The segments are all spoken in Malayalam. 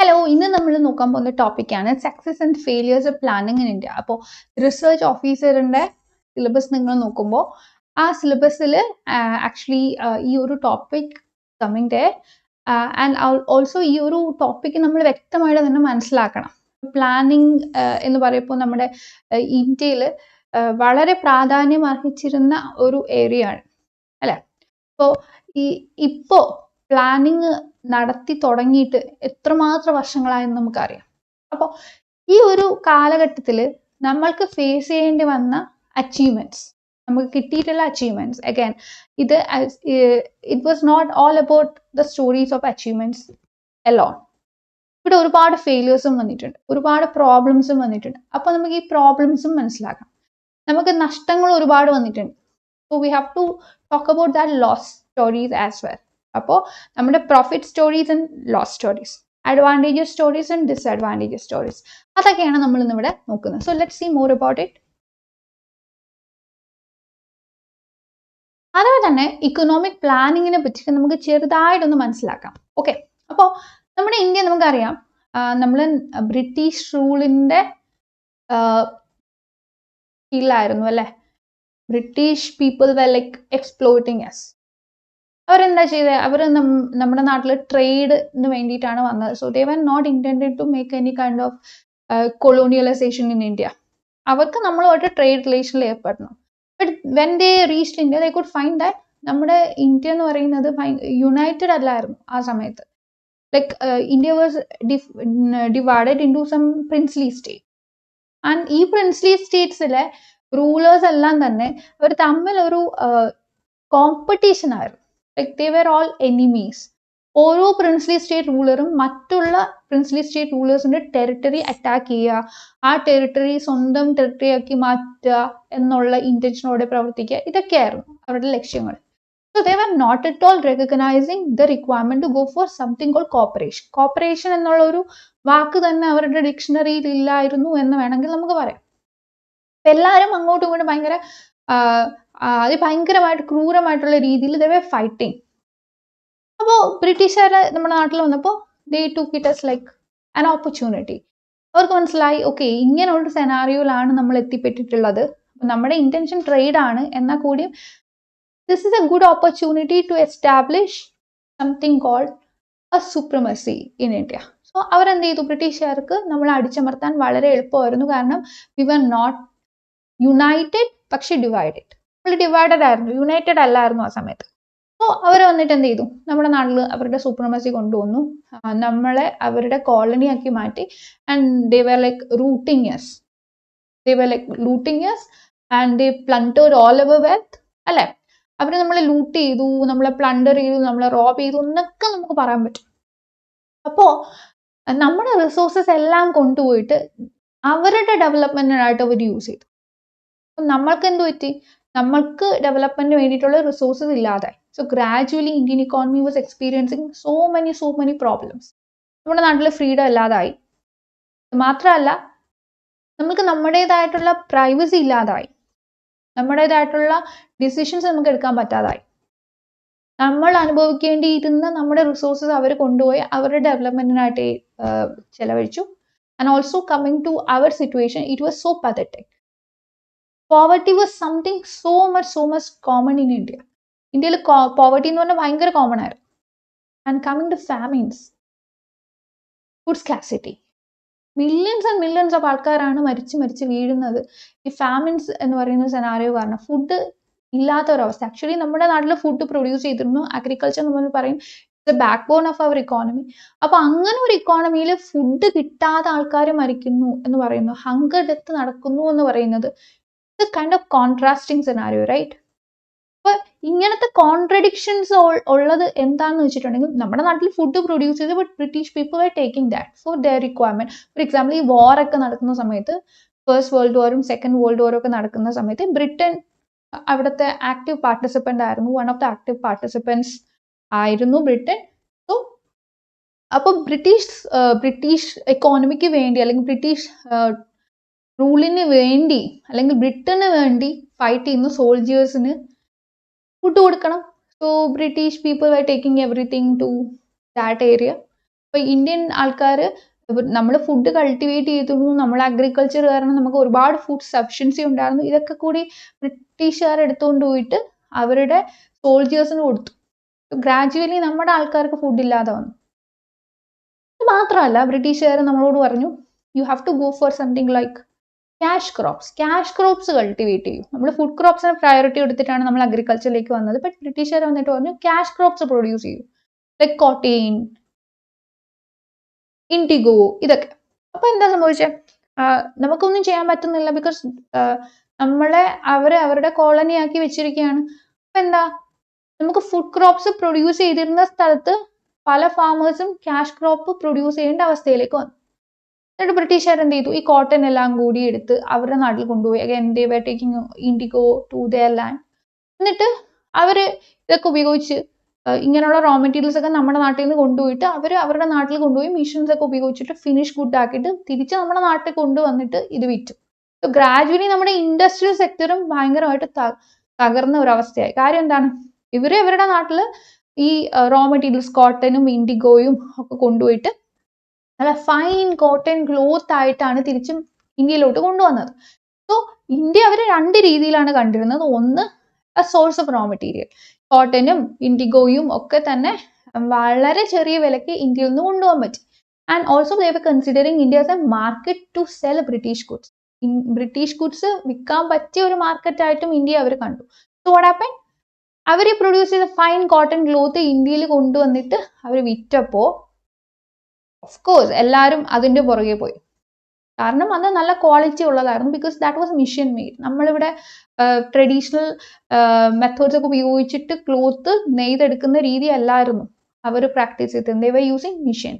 ഹലോ, ഇന്ന് നമ്മൾ നോക്കാൻ പോകുന്ന ടോപ്പിക്കാണ് success and failures of planning in India. അപ്പോൾ റിസർച്ച് ഓഫീസറിൻ്റെ സിലബസ് നിങ്ങൾ നോക്കുമ്പോൾ ആ സിലബസിൽ ആക്ച്വലി ഈ ഒരു topic coming day and also ഈ ഒരു ടോപ്പിക്ക് നമ്മൾ വ്യക്തമായിട്ട് തന്നെ മനസ്സിലാക്കണം. പ്ലാനിങ് എന്ന് പറയുമ്പോൾ നമ്മുടെ ഇന്ത്യയിൽ വളരെ പ്രാധാന്യം അർഹിച്ചിരുന്ന ഒരു ഏരിയ ആണ് അല്ലേ. അപ്പോൾ ഇപ്പോൾ പ്ലാനിങ് നടത്തി തുടങ്ങിയിട്ട് എത്രമാത്രം വർഷങ്ങളായെന്ന് നമുക്കറിയാം. അപ്പോൾ ഈ ഒരു കാലഘട്ടത്തിൽ നമ്മൾക്ക് ഫേസ് ചെയ്യേണ്ടി വന്ന അച്ചീവ്മെന്റ്സ്, നമുക്ക് കിട്ടിയിട്ടുള്ള അച്ചീവ്മെന്റ്സ്, അഗൈൻ ഇത് it was not all about the stories of achievements alone. ഇവിടെ ഒരുപാട് ഫെയിലിയേഴ്സും വന്നിട്ടുണ്ട്, ഒരുപാട് പ്രോബ്ലംസും വന്നിട്ടുണ്ട്. അപ്പോൾ നമുക്ക് ഈ പ്രോബ്ലംസും മനസ്സിലാക്കാം. നമുക്ക് നഷ്ടങ്ങൾ ഒരുപാട് വന്നിട്ടുണ്ട്. So we have to talk about that loss stories as well. അപ്പോൾ നമ്മുടെ profit stories and loss stories, advantages stories and disadvantages stories, അതൊക്കെയാണ് നമ്മൾ ഇന്നിവിടെ നോക്കുന്നത്. So let's see more about it. അതുപോലെ തന്നെ ഇക്കണോമിക് പ്ലാനിങ്ങിനെ പറ്റി നമുക്ക് ചെറുതായിട്ടൊന്ന് മനസ്സിലാക്കാം. ഓക്കെ, അപ്പോൾ നമ്മുടെ ഇന്ത്യ നമുക്കറിയാം, നമ്മൾ ബ്രിട്ടീഷ് റൂളിൻ്റെ കീഴിലായിരുന്നു അല്ലേ. British people were like exploiting us. അവരെന്താ ചെയ്തത്? അവർ നമ്മുടെ നാട്ടിൽ ട്രേഡിന് വേണ്ടിയിട്ടാണ് വന്നത്. So they were not intended to make any kind of colonialisation in India. അവർക്ക് നമ്മളുമായിട്ട് ട്രേഡ് റിലേഷനിൽ ഏർപ്പെടണം. But when they reached India they could find that നമ്മുടെ ഇന്ത്യ എന്ന് പറയുന്നത് യുണൈറ്റഡ് അല്ലായിരുന്നു ആ സമയത്ത്. Like India was divided into some princely state. And ഈ പ്രിൻസ്ലി സ്റ്റേറ്റ്സിലെ റൂളേഴ്സ് എല്ലാം തന്നെ അവർ തമ്മിൽ ഒരു കോമ്പറ്റീഷൻ ആയിരുന്നു. Like they were all enemies. ഓരോ പ്രിൻസ്ലി സ്റ്റേറ്റ് റൂളറും മറ്റുള്ള പ്രിൻസ്ലി സ്റ്റേറ്റ് റൂളേഴ്സിന്റെ ടെറിട്ടറി അറ്റാക്ക് ചെയ്യുക, ആ ടെറിട്ടറി സ്വന്തം ടെറിട്ടറി ആക്കി മാറ്റുക എന്നുള്ള ഇന്റൻഷനോടെ പ്രവർത്തിക്കുക, ഇതൊക്കെയായിരുന്നു അവരുടെ ലക്ഷ്യങ്ങൾ. So they were not at all recognizing the requirement to go for something called cooperation. Cooperation എന്നുള്ള ഒരു വാക്ക് തന്നെ അവരുടെ ഡിക്ഷണറിയിൽ ഇല്ലായിരുന്നു എന്ന് വേണമെങ്കിൽ നമുക്ക് പറയാം. എല്ലാവരും അങ്ങോട്ടും ഇങ്ങോട്ടും ഭയങ്കരമായിട്ട് ക്രൂരമായിട്ടുള്ള രീതിയിൽ ദേ വർ ഫൈറ്റിംഗ്. അപ്പോൾ ബ്രിട്ടീഷുകാർ നമ്മുടെ നാട്ടിൽ വന്നപ്പോൾ ദേ took it as like an opportunity. അവർക്ക് മനസ്സിലായി, ഓക്കെ, ഇങ്ങനെ ഒരു സെനാറിയോയിലാണ് നമ്മൾ എത്തിപ്പെട്ടിട്ടുള്ളത്. നമ്മുടെ ഇന്റൻഷൻ ട്രേഡ് ആണ്, എന്നാൽ കൂടിയും this is a good opportunity to establish something called a supremacy in India. So അവരെന്ത് ചെയ്തു? ബ്രിട്ടീഷുകാർക്ക് നമ്മളെ അടിച്ചമർത്താൻ വളരെ എളുപ്പമായിരുന്നു. കാരണം വി വർ നോട്ട് യുണൈറ്റഡ് പക്ഷെ ഡിവൈഡഡ്. നമ്മൾ ഡിവൈഡഡ് ആയിരുന്നു, യുണൈറ്റഡ് അല്ലായിരുന്നു ആ സമയത്ത്. അപ്പോൾ അവർ വന്നിട്ട് എന്ത് ചെയ്തു? നമ്മുടെ നാട്ടിൽ അവരുടെ സൂപ്രമസി കൊണ്ടുവന്നു, നമ്മളെ അവരുടെ കോളനി ആക്കി മാറ്റി. And they were like looting us and they plundered all our wealth അല്ലേ. അവർ നമ്മളെ ലൂട്ട് ചെയ്തു, നമ്മളെ പ്ലണ്ടർ ചെയ്തു, നമ്മളെ റോബ് ചെയ്തു എന്നൊക്കെ നമുക്ക് പറയാൻ പറ്റും. അപ്പോൾ നമ്മുടെ റിസോഴ്സസ് എല്ലാം കൊണ്ടുപോയിട്ട് അവരുടെ ഡെവലപ്മെന്റിനായിട്ട് അവർ യൂസ് ചെയ്തു. അപ്പം നമ്മൾക്ക് എന്ത് പറ്റി? നമ്മൾക്ക് ഡെവലപ്മെന്റിന് വേണ്ടിയിട്ടുള്ള റിസോഴ്സസ് ഇല്ലാതായി. So gradually Indian economy was experiencing so many problems. നമ്മുടെ നാട്ടിൽ ഫ്രീഡം ഇല്ലാതായി. മാത്രമല്ല, നമുക്ക് നമ്മുടേതായിട്ടുള്ള പ്രൈവസി ഇല്ലാതായി. നമ്മുടേതായിട്ടുള്ള ഡിസിഷൻസ് നമുക്ക് എടുക്കാൻ പറ്റാതായി. നമ്മൾ അനുഭവിക്കേണ്ടിയിരുന്ന നമ്മുടെ റിസോഴ്സസ് അവർ കൊണ്ടുപോയി അവരുടെ ഡെവലപ്മെന്റിനായിട്ട് ചെലവഴിച്ചു. And also coming to our situation, it was so pathetic. Poverty was something so much common in India. ഇന്ത്യയിൽ പോവർട്ടി എന്ന് പറഞ്ഞാൽ ഭയങ്കര കോമൺ ആയിരുന്നു. And coming to famines, food scarcity, millions and millions of ആൾക്കാരാണ് മരിച്ച് വീഴുന്നത് ഈ ഫാമിൻസ് എന്ന് പറയുന്ന സെനാരിയോ കാരണം. ഫുഡ് ഇല്ലാത്ത ഒരവസ്ഥ. ആക്ച്വലി നമ്മുടെ നാട്ടിൽ ഫുഡ് പ്രൊഡ്യൂസ് ചെയ്തിരുന്നു. അഗ്രികൾച്ചർ നമ്മൾ പറയും the backbone of our economy. അപ്പൊ അങ്ങനെ ഒരു ഇക്കോണമിയിൽ ഫുഡ് കിട്ടാതെ ആൾക്കാർ മരിക്കുന്നു എന്ന് പറയുന്നു, ഹങ്കർ ഡെത്ത് നടക്കുന്നു എന്ന് പറയുന്നത് kind of contrasting scenario, right? അപ്പൊ ഇങ്ങനത്തെ കോൺട്രഡിക്ഷൻസ് ഉള്ളത് എന്താണെന്ന് വെച്ചിട്ടുണ്ടെങ്കിൽ, നമ്മുടെ നാട്ടിൽ ഫുഡ് പ്രൊഡ്യൂസ് ചെയ്ത് but British people are taking that for their requirement. For example, ഈ വാറൊക്കെ നടക്കുന്ന സമയത്ത്, ഫസ്റ്റ് വേൾഡ് വാറും സെക്കൻഡ് വേൾഡ് വാറും ഒക്കെ നടക്കുന്ന സമയത്ത് ബ്രിട്ടൻ അവിടുത്തെ ആക്റ്റീവ് പാർട്ടിസിപ്പൻ്റ് ആയിരുന്നു. One of the active participants ആയിരുന്നു ബ്രിട്ടൻ. സോ അപ്പോൾ ബ്രിട്ടീഷ് എക്കോണമിക്ക് വേണ്ടി അല്ലെങ്കിൽ ബ്രിട്ടീഷ് റൂളിന് വേണ്ടി അല്ലെങ്കിൽ ബ്രിട്ടന് വേണ്ടി ഫൈറ്റ് ചെയ്യുന്ന സോൾജേഴ്സിന് ഫുഡ് കൊടുക്കണം. So British people are taking everything to that area. ഇപ്പോൾ ഇന്ത്യൻ ആൾക്കാർ നമ്മൾ ഫുഡ് കൾട്ടിവേറ്റ് ചെയ്തിരുന്നു, നമ്മൾ അഗ്രികൾച്ചർ കാരണം നമുക്ക് ഒരുപാട് ഫുഡ് സഫിഷ്യൻസി ഉണ്ടായിരുന്നു. ഇതൊക്കെ കൂടി ബ്രിട്ടീഷുകാർ എടുത്തുകൊണ്ട് പോയിട്ട് അവരുടെ സോൾജേഴ്സിന് കൊടുത്തു. ഗ്രാജുവലി നമ്മുടെ ആൾക്കാർക്ക് ഫുഡ് ഇല്ലാതെ വന്നു. ഇത് മാത്രമല്ല, ബ്രിട്ടീഷുകാർ നമ്മളോട് പറഞ്ഞു you have to go for something like cash crops cultivate ചെയ്യും. നമ്മൾ ഫുഡ് ക്രോപ്സിന് പ്രയോറിറ്റി കൊടുത്തിട്ടാണ് നമ്മൾ അഗ്രികൾച്ചറിലേക്ക് വന്നത്. ബട്ട് ബ്രിട്ടീഷുകാർ വന്നിട്ട് പറഞ്ഞു ക്യാഷ് ക്രോപ്സ് പ്രൊഡ്യൂസ് ചെയ്യും, ലൈക്ക് കോട്ടൺ, ഇൻഡിഗോ, ഇതൊക്കെ. അപ്പൊ എന്താ സംഭവിച്ചത്? നമുക്കൊന്നും ചെയ്യാൻ പറ്റുന്നില്ല, ബിക്കോസ് നമ്മളെ അവരുടെ കോളനി ആക്കി വെച്ചിരിക്കുകയാണ്. അപ്പൊ എന്താ, നമുക്ക് ഫുഡ് ക്രോപ്സ് പ്രൊഡ്യൂസ് ചെയ്തിരുന്ന സ്ഥലത്ത് പല ഫാമേഴ്സും ക്യാഷ് ക്രോപ്പ് പ്രൊഡ്യൂസ് ചെയ്യേണ്ട അവസ്ഥയിലേക്ക് വന്നു. എന്നിട്ട് ബ്രിട്ടീഷുകാർ എന്ത് ചെയ്തു? ഈ കോട്ടൺ എല്ലാം കൂടി എടുത്ത് അവരുടെ നാട്ടിൽ കൊണ്ടുപോയി. Again they were taking indigo to their land. എന്നിട്ട് അവര് ഇതൊക്കെ ഉപയോഗിച്ച് ഇങ്ങനെയുള്ള റോ മെറ്റീരിയൽസ് ഒക്കെ നമ്മുടെ നാട്ടിൽ നിന്ന് കൊണ്ടുപോയിട്ട് അവരുടെ നാട്ടിൽ കൊണ്ടുപോയി മിഷൻസ് ഒക്കെ ഉപയോഗിച്ചിട്ട് ഫിനിഷ് ഗുഡ് ആക്കിയിട്ട് തിരിച്ച് നമ്മുടെ നാട്ടിൽ കൊണ്ടുവന്നിട്ട് ഇത് വിറ്റു. ഗ്രാജുവലി നമ്മുടെ ഇൻഡസ്ട്രിയൽ സെക്ടറും ഭയങ്കരമായിട്ട് തകർന്ന ഒരു അവസ്ഥയായി. കാര്യം എന്താണ്? ഇവരുടെ നാട്ടിൽ ഈ റോ മെറ്റീരിയൽസ് കോട്ടനും ഇൻഡിഗോയും ഒക്കെ കൊണ്ടുപോയിട്ട് നല്ല ഫൈൻ കോട്ടൺ ക്ലോത്ത് ആയിട്ടാണ് തിരിച്ചും ഇന്ത്യയിലോട്ട് കൊണ്ടുവന്നത്. സോ ഇന്ത്യ അവർ രണ്ട് രീതിയിലാണ് കണ്ടിരുന്നത്. ഒന്ന്, സോഴ്സ് ഓഫ് റോ മെറ്റീരിയൽ, കോട്ടനും ഇൻഡിഗോയും ഒക്കെ തന്നെ വളരെ ചെറിയ വിലയ്ക്ക് ഇന്ത്യയിൽ നിന്ന് കൊണ്ടുപോകാൻ പറ്റും. And also they were considering India as a market to sell British goods. British goods വിൽക്കാൻ പറ്റിയ ഒരു മാർക്കറ്റ് ആയിട്ടും ഇന്ത്യ അവർ കണ്ടു. So what happen? അവർ പ്രൊഡ്യൂസ് ചെയ്ത ഫൈൻ കോട്ടൺ ക്ലോത്ത് ഇന്ത്യയിൽ കൊണ്ടുവന്നിട്ട് അവർ വിറ്റപ്പോൾ ഓഫ് കോഴ്സ് എല്ലാവരും അതിൻ്റെ പുറകെ പോയി. കാരണം അത് നല്ല ക്വാളിറ്റി ഉള്ളതായിരുന്നു. Because that was mission made. നമ്മളിവിടെ ട്രഡീഷണൽ മെത്തേഡ്സ് ഒക്കെ ഉപയോഗിച്ചിട്ട് ക്ലോത്ത് നെയ്തെടുക്കുന്ന രീതി അല്ലായിരുന്നു അവർ പ്രാക്ടീസ് ചെയ്തത്. They were using mission.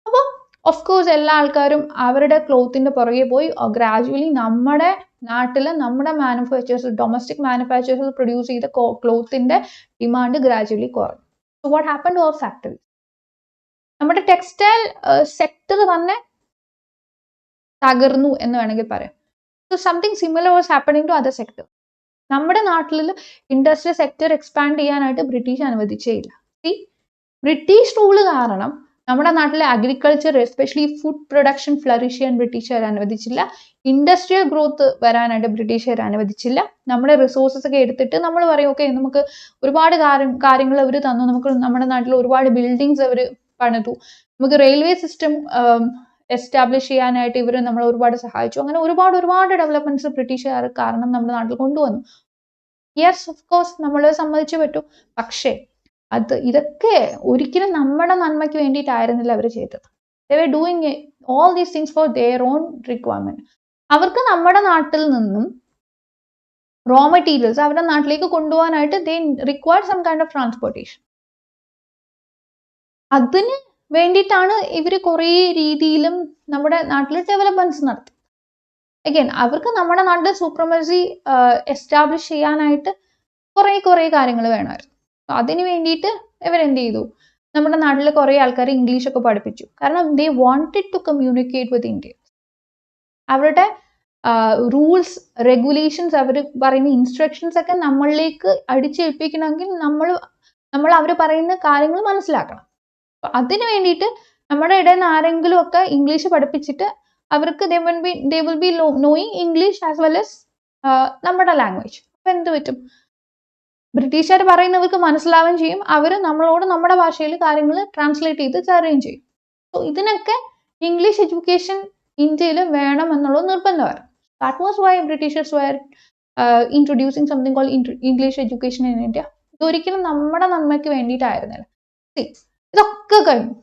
അപ്പോൾ ഓഫ് കോഴ്സ് എല്ലാ ആൾക്കാരും അവരുടെ ക്ലോത്തിന്റെ പുറകെ പോയി. ഗ്രാജുവലി നമ്മുടെ നാട്ടിൽ നമ്മുടെ മാനുഫാക്ചേഴ്സ്, ഡൊമസ്റ്റിക് മാനുഫാക്ചേഴ്സ് പ്രൊഡ്യൂസ് ചെയ്ത ക്ലോത്തിന്റെ ഡിമാൻഡ് ഗ്രാജുവലി കുറഞ്ഞു. So what happen to our factory? നമ്മുടെ ടെക്സ്റ്റൈൽ സെക്ടർ തന്നെ തകർന്നു എന്ന് വേണമെങ്കിൽ പറയാം. So something similar was happening to other sector. നമ്മുടെ നാട്ടിൽ ഇൻഡസ്ട്രിയൽ സെക്ടർ എക്സ്പാൻഡ് ചെയ്യാനായിട്ട് ബ്രിട്ടീഷ് അനുവദിച്ചേയില്ല. ബ്രിട്ടീഷ് റൂള് കാരണം നമ്മുടെ നാട്ടിലെ agriculture, especially food production flourish ചെയ്യാൻ ബ്രിട്ടീഷുകാർ അനുവദിച്ചില്ല. ഇൻഡസ്ട്രിയൽ ഗ്രോത്ത് വരാനായിട്ട് ബ്രിട്ടീഷുകാർ അനുവദിച്ചില്ല. നമ്മുടെ റിസോഴ്സസ് ഒക്കെ എടുത്തിട്ട് നമ്മൾ പറയും ഓക്കെ നമുക്ക് ഒരുപാട് കാര്യങ്ങൾ അവർ തന്നു, നമുക്ക് നമ്മുടെ നാട്ടിൽ ഒരുപാട് ബിൽഡിങ്സ് അവർ പണിതു, നമുക്ക് റെയിൽവേ സിസ്റ്റം എസ്റ്റാബ്ലിഷ് ചെയ്യാനായിട്ട് ഇവർ നമ്മൾ ഒരുപാട് സഹായിച്ചു. അങ്ങനെ ഒരുപാട് ഡെവലപ്മെന്റ്സ് ബ്രിട്ടീഷുകാർ കാരണം നമ്മുടെ നാട്ടിൽ കൊണ്ടുവന്നു. യെസ്, ഓഫ് കോഴ്സ് നമ്മൾ സമ്മതിച്ചു പറ്റൂ. പക്ഷേ ഇതൊക്കെ ഒരിക്കലും നമ്മുടെ നന്മയ്ക്ക് വേണ്ടിയിട്ടായിരുന്നില്ല അവർ ചെയ്തത്. They were doing all these things for their own requirement. അവർക്ക് നമ്മുടെ നാട്ടിൽ നിന്നും റോ മെറ്റീരിയൽസ് അവരുടെ നാട്ടിലേക്ക് കൊണ്ടുപോകാനായിട്ട് they required some kind of transportation. അതിന് വേണ്ടിയിട്ടാണ് ഇവർ കുറേ രീതിയിലും നമ്മുടെ നാട്ടിൽ ഡെവലപ്മെന്റ്സ് നടത്തി. അഗൈൻ അവർക്ക് നമ്മുടെ നാട്ടിൽ സൂപ്രമസി എസ്റ്റാബ്ലിഷ് ചെയ്യാനായിട്ട് കുറേ കാര്യങ്ങൾ വേണമായിരുന്നു. അതിന് വേണ്ടിയിട്ട് ഇവരെന്ത് ചെയ്തു? നമ്മുടെ നാട്ടിൽ കുറേ ആൾക്കാർ ഇംഗ്ലീഷ് ഒക്കെ പഠിപ്പിച്ചു. കാരണം they wanted to communicate with India. അവരുടെ റൂൾസ്, റെഗുലേഷൻസ്, അവർ പറയുന്ന ഇൻസ്ട്രക്ഷൻസ് ഒക്കെ നമ്മളിലേക്ക് അടിച്ചേൽപ്പിക്കണമെങ്കിൽ നമ്മൾ അവർ പറയുന്ന കാര്യങ്ങൾ മനസ്സിലാക്കണം. അതിന് വേണ്ടിയിട്ട് നമ്മുടെ ഇടയിൽ നിന്ന് ആരെങ്കിലും ഒക്കെ ഇംഗ്ലീഷ് പഠിപ്പിച്ചിട്ട് അവർക്ക് they will be knowing English as well as നമ്മുടെ ലാംഗ്വേജ്. അപ്പൊ എന്ത് പറ്റും? ബ്രിട്ടീഷുകാർ പറയുന്നവർക്ക് മനസ്സിലാവുകയും ചെയ്യും, അവർ നമ്മളോട് നമ്മുടെ ഭാഷയിൽ കാര്യങ്ങൾ ട്രാൻസ്ലേറ്റ് ചെയ്ത് തരുകയും ചെയ്യും. സോ ഇതിനൊക്കെ ഇംഗ്ലീഷ് എഡ്യൂക്കേഷൻ ഇന്ത്യയിൽ വേണം എന്നുള്ളത് നിർബന്ധമായിരുന്നു. That was why Britishers were introducing something called English education in India. ഇതൊരിക്കലും നമ്മുടെ നന്മയ്ക്ക് വേണ്ടിയിട്ടായിരുന്നില്ല. ഇതൊക്കെ കഴിഞ്ഞു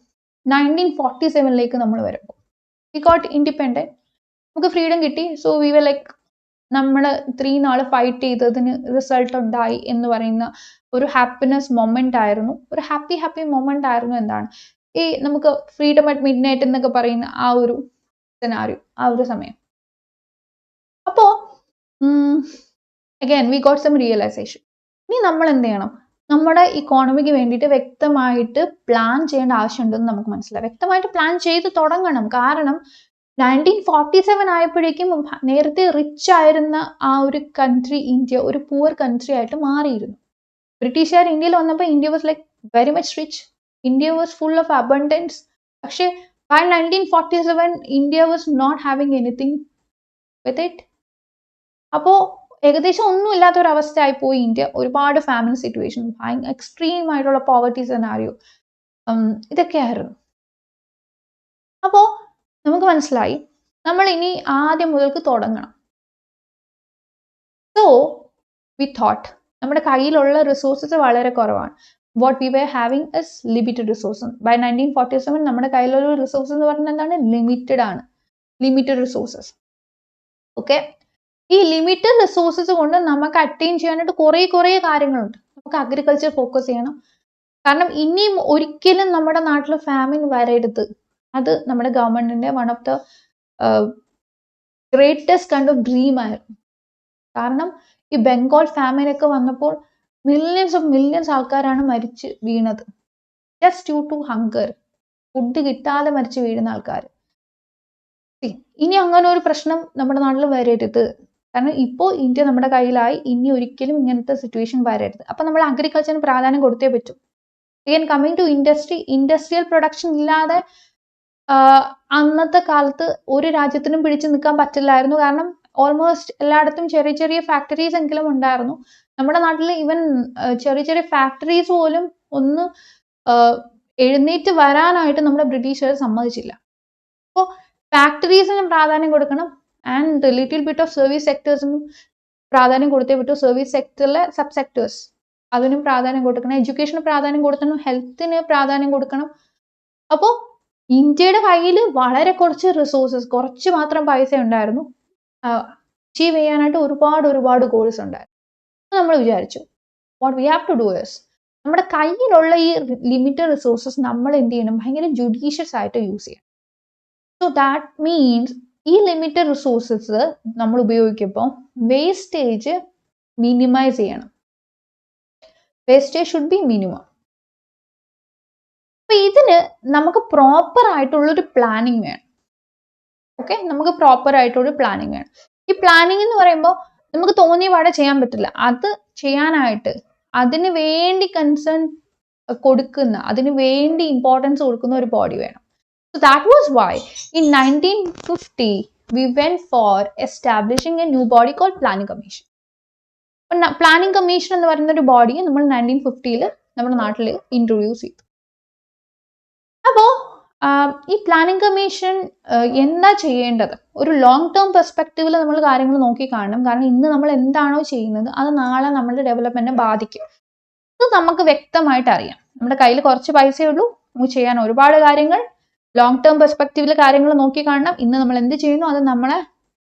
1947 നമ്മൾ വരുമ്പോൾ വി ഗോട്ട് ഇൻഡിപെൻഡന്റ്, നമുക്ക് ഫ്രീഡം കിട്ടി. സോ വി വർ ലൈക്ക് നമ്മൾ ഇത്രയും നാൾ ഫൈറ്റ് ചെയ്തതിന് റിസൾട്ട് ഉണ്ടായി എന്ന് പറയുന്ന ഒരു ഹാപ്പിനെസ് മൊമെന്റ് ആയിരുന്നു, ഒരു ഹാപ്പി മൊമെന്റ് ആയിരുന്നു. എന്താണ് ഈ നമുക്ക് ഫ്രീഡം അറ്റ് മിഡ് നൈറ്റ് എന്നൊക്കെ പറയുന്ന ആ ഒരു സെനാരിയോ, ആ ഒരു സമയം. അപ്പോൾ again we got some realization. ഇനി നമ്മൾ എന്ത് ചെയ്യണം? നമ്മുടെ ഇക്കോണമിക്ക് വേണ്ടിയിട്ട് വ്യക്തമായിട്ട് പ്ലാൻ ചെയ്യേണ്ട ആവശ്യമുണ്ടെന്ന് നമുക്ക് മനസ്സിലായി. വ്യക്തമായിട്ട് പ്ലാൻ ചെയ്ത് തുടങ്ങണം. കാരണം 1947 ആയപ്പോഴേക്കും നേരത്തെ റിച്ച് ആയിരുന്ന ആ ഒരു കൺട്രി ഇന്ത്യ ഒരു പൂവർ കൺട്രി ആയിട്ട് മാറിയിരുന്നു. ബ്രിട്ടീഷുകാർ ഇന്ത്യയിൽ വന്നപ്പോൾ India was like very much rich. India was full of abundance. പക്ഷെ by 1947 India was not having anything with it. അപ്പോൾ ഏകദേശം ഒന്നുമില്ലാത്ത ഒരു അവസ്ഥയായി പോയി ഇന്ത്യ. ഒരുപാട് ഫാമിലി സിറ്റുവേഷൻ, എക്സ്ട്രീം ആയിട്ടുള്ള പോവർട്ടി സെനാരിയോ, ഇതൊക്കെയായിരുന്നു. അപ്പോൾ നമുക്ക് മനസ്സിലായി നമ്മൾ ഇനി ആദ്യം മുതൽക്ക് തുടങ്ങണം. സോ വി തോട്ട് നമ്മുടെ കയ്യിലുള്ള റിസോഴ്സസ് വളരെ കുറവാണ്. What we were having is limited resources. By 1947 നമ്മുടെ കയ്യിലുള്ള റിസോഴ്സസ് എന്ന് പറഞ്ഞാൽ എന്താണ്? ലിമിറ്റഡ് ആണ്, ലിമിറ്റഡ് റിസോഴ്സസ്. ഓക്കെ, ഈ ലിമിറ്റഡ് റിസോഴ്സസ് കൊണ്ട് നമുക്ക് അറ്റൈൻ ചെയ്യാനായിട്ട് കുറേ കാര്യങ്ങളുണ്ട്. നമുക്ക് അഗ്രികൾച്ചർ ഫോക്കസ് ചെയ്യണം. കാരണം ഇനിയും ഒരിക്കലും നമ്മുടെ നാട്ടിൽ ഫാമിൻ വരരുത്. അത് നമ്മുടെ ഗവൺമെന്റിന്റെ one of the greatest kind of dream ആയിരുന്നു. കാരണം ഈ ബംഗാൾ ഫാമിനൊക്കെ വന്നപ്പോൾ മില്യൺസ് ആൾക്കാരാണ് മരിച്ച് വീണത്. Just due to hunger, food കിട്ടാതെ മരിച്ച് വീഴുന്ന ആൾക്കാർ. ഇനി അങ്ങനെ ഒരു പ്രശ്നം നമ്മുടെ നാട്ടിൽ വരരുത്. കാരണം ഇപ്പോൾ ഇന്ത്യ നമ്മുടെ കയ്യിലായി, ഇനി ഒരിക്കലും ഇങ്ങനത്തെ സിറ്റുവേഷൻ വരരുത്. അപ്പം നമ്മൾ അഗ്രികൾച്ചറിന് പ്രാധാന്യം കൊടുത്തേ പറ്റും. Again coming to industry, industrial production ഇല്ലാതെ അന്നത്തെ കാലത്ത് ഒരു രാജ്യത്തിനും പിടിച്ചു നിൽക്കാൻ പറ്റില്ലായിരുന്നു. കാരണം ഓൾമോസ്റ്റ് എല്ലായിടത്തും ചെറിയ ഫാക്ടറീസ് എങ്കിലും ഉണ്ടായിരുന്നു. നമ്മുടെ നാട്ടിൽ ഈവൻ ചെറിയ ഫാക്ടറീസ് പോലും ഒന്ന് എഴുന്നേറ്റ് വരാനായിട്ട് നമ്മുടെ ബ്രിട്ടീഷുകാർ സമ്മതിച്ചില്ല. അപ്പോൾ ഫാക്ടറീസിന് പ്രാധാന്യം കൊടുക്കണം. And little bit of service സെക്ടേഴ്സിനും പ്രാധാന്യം കൊടുത്തേ പറ്റൂ. സർവീസ് സെക്ടറിലെ സബ് സെക്ടേഴ്സ്, അതിനും പ്രാധാന്യം കൊടുക്കണം. എഡ്യൂക്കേഷന് പ്രാധാന്യം കൊടുക്കണം. ഹെൽത്തിന് പ്രാധാന്യം കൊടുക്കണം. അപ്പോൾ ഇന്ത്യയുടെ കയ്യിൽ വളരെ കുറച്ച് റിസോഴ്സസ്, കുറച്ച് മാത്രം പൈസ ഉണ്ടായിരുന്നു. അച്ചീവ് ചെയ്യാനായിട്ട് ഒരുപാട് ഗോൾസ് ഉണ്ടായിരുന്നു. നമ്മൾ വിചാരിച്ചു what we have to do is, നമ്മുടെ കയ്യിലുള്ള ഈ ലിമിറ്റഡ് റിസോഴ്സസ് നമ്മൾ എന്ത് ചെയ്യണം? ഭയങ്കര ജുഡീഷ്യസ് ആയിട്ട് യൂസ് ചെയ്യണം. സോ ദാറ്റ് മീൻസ് ഈ ലിമിറ്റഡ് റിസോഴ്സസ് നമ്മൾ ഉപയോഗിക്കുമ്പോൾ വേസ്റ്റേജ് മിനിമൈസ് ചെയ്യണം. Wastage should be minimum. അപ്പൊ ഇതിന് നമുക്ക് പ്രോപ്പർ ആയിട്ടുള്ളൊരു പ്ലാനിങ് വേണം. ഓക്കെ, നമുക്ക് പ്രോപ്പർ ആയിട്ടൊരു പ്ലാനിങ് വേണം. ഈ പ്ലാനിങ് എന്ന് പറയുമ്പോൾ നമുക്ക് തോന്നിയ പാടെ ചെയ്യാൻ പറ്റില്ല. അത് ചെയ്യാനായിട്ട് അതിന് വേണ്ടി കൺസേൺ കൊടുക്കുന്ന, അതിന് വേണ്ടി ഇമ്പോർട്ടൻസ് കൊടുക്കുന്ന ഒരു ബോഡി വേണം. So that was why in 1950 we went for establishing a new body called Planning Commission. Planning commission എന്ന് പറയുന്ന ഒരു ബോഡി നമ്മൾ 1950 നമ്മുടെ നാട്ടിൽ ഇൻട്രൊഡ്യൂസ് ചെയ്തു. അപ്പോൾ ഈ പ്ലാനിംഗ് കമ്മീഷൻ എന്താ ചെയ്യേണ്ടത്? ഒരു ലോങ് ടേം പെർസ്പെക്റ്റീവിൽ നമ്മൾ കാര്യങ്ങൾ നോക്കി കാണണം. കാരണം ഇന്ന് നമ്മൾ എന്താണോ ചെയ്യുന്നത് അത് നാളെ നമ്മുടെ ഡെവലപ്മെന്റിനെ ബാധിക്കും. ഇത് നമുക്ക് വ്യക്തമായിട്ട് അറിയാം. നമ്മുടെ കയ്യിൽ കുറച്ച് പൈസയേ ഉള്ളൂ, നമുക്ക് ചെയ്യാൻ ഒരുപാട് കാര്യങ്ങൾ. ലോങ് ടേം പെർസ്പെക്റ്റീവിൽ കാര്യങ്ങൾ നോക്കി കാണണം. ഇന്ന് നമ്മൾ എന്ത് ചെയ്യുന്നു അത് നമ്മളെ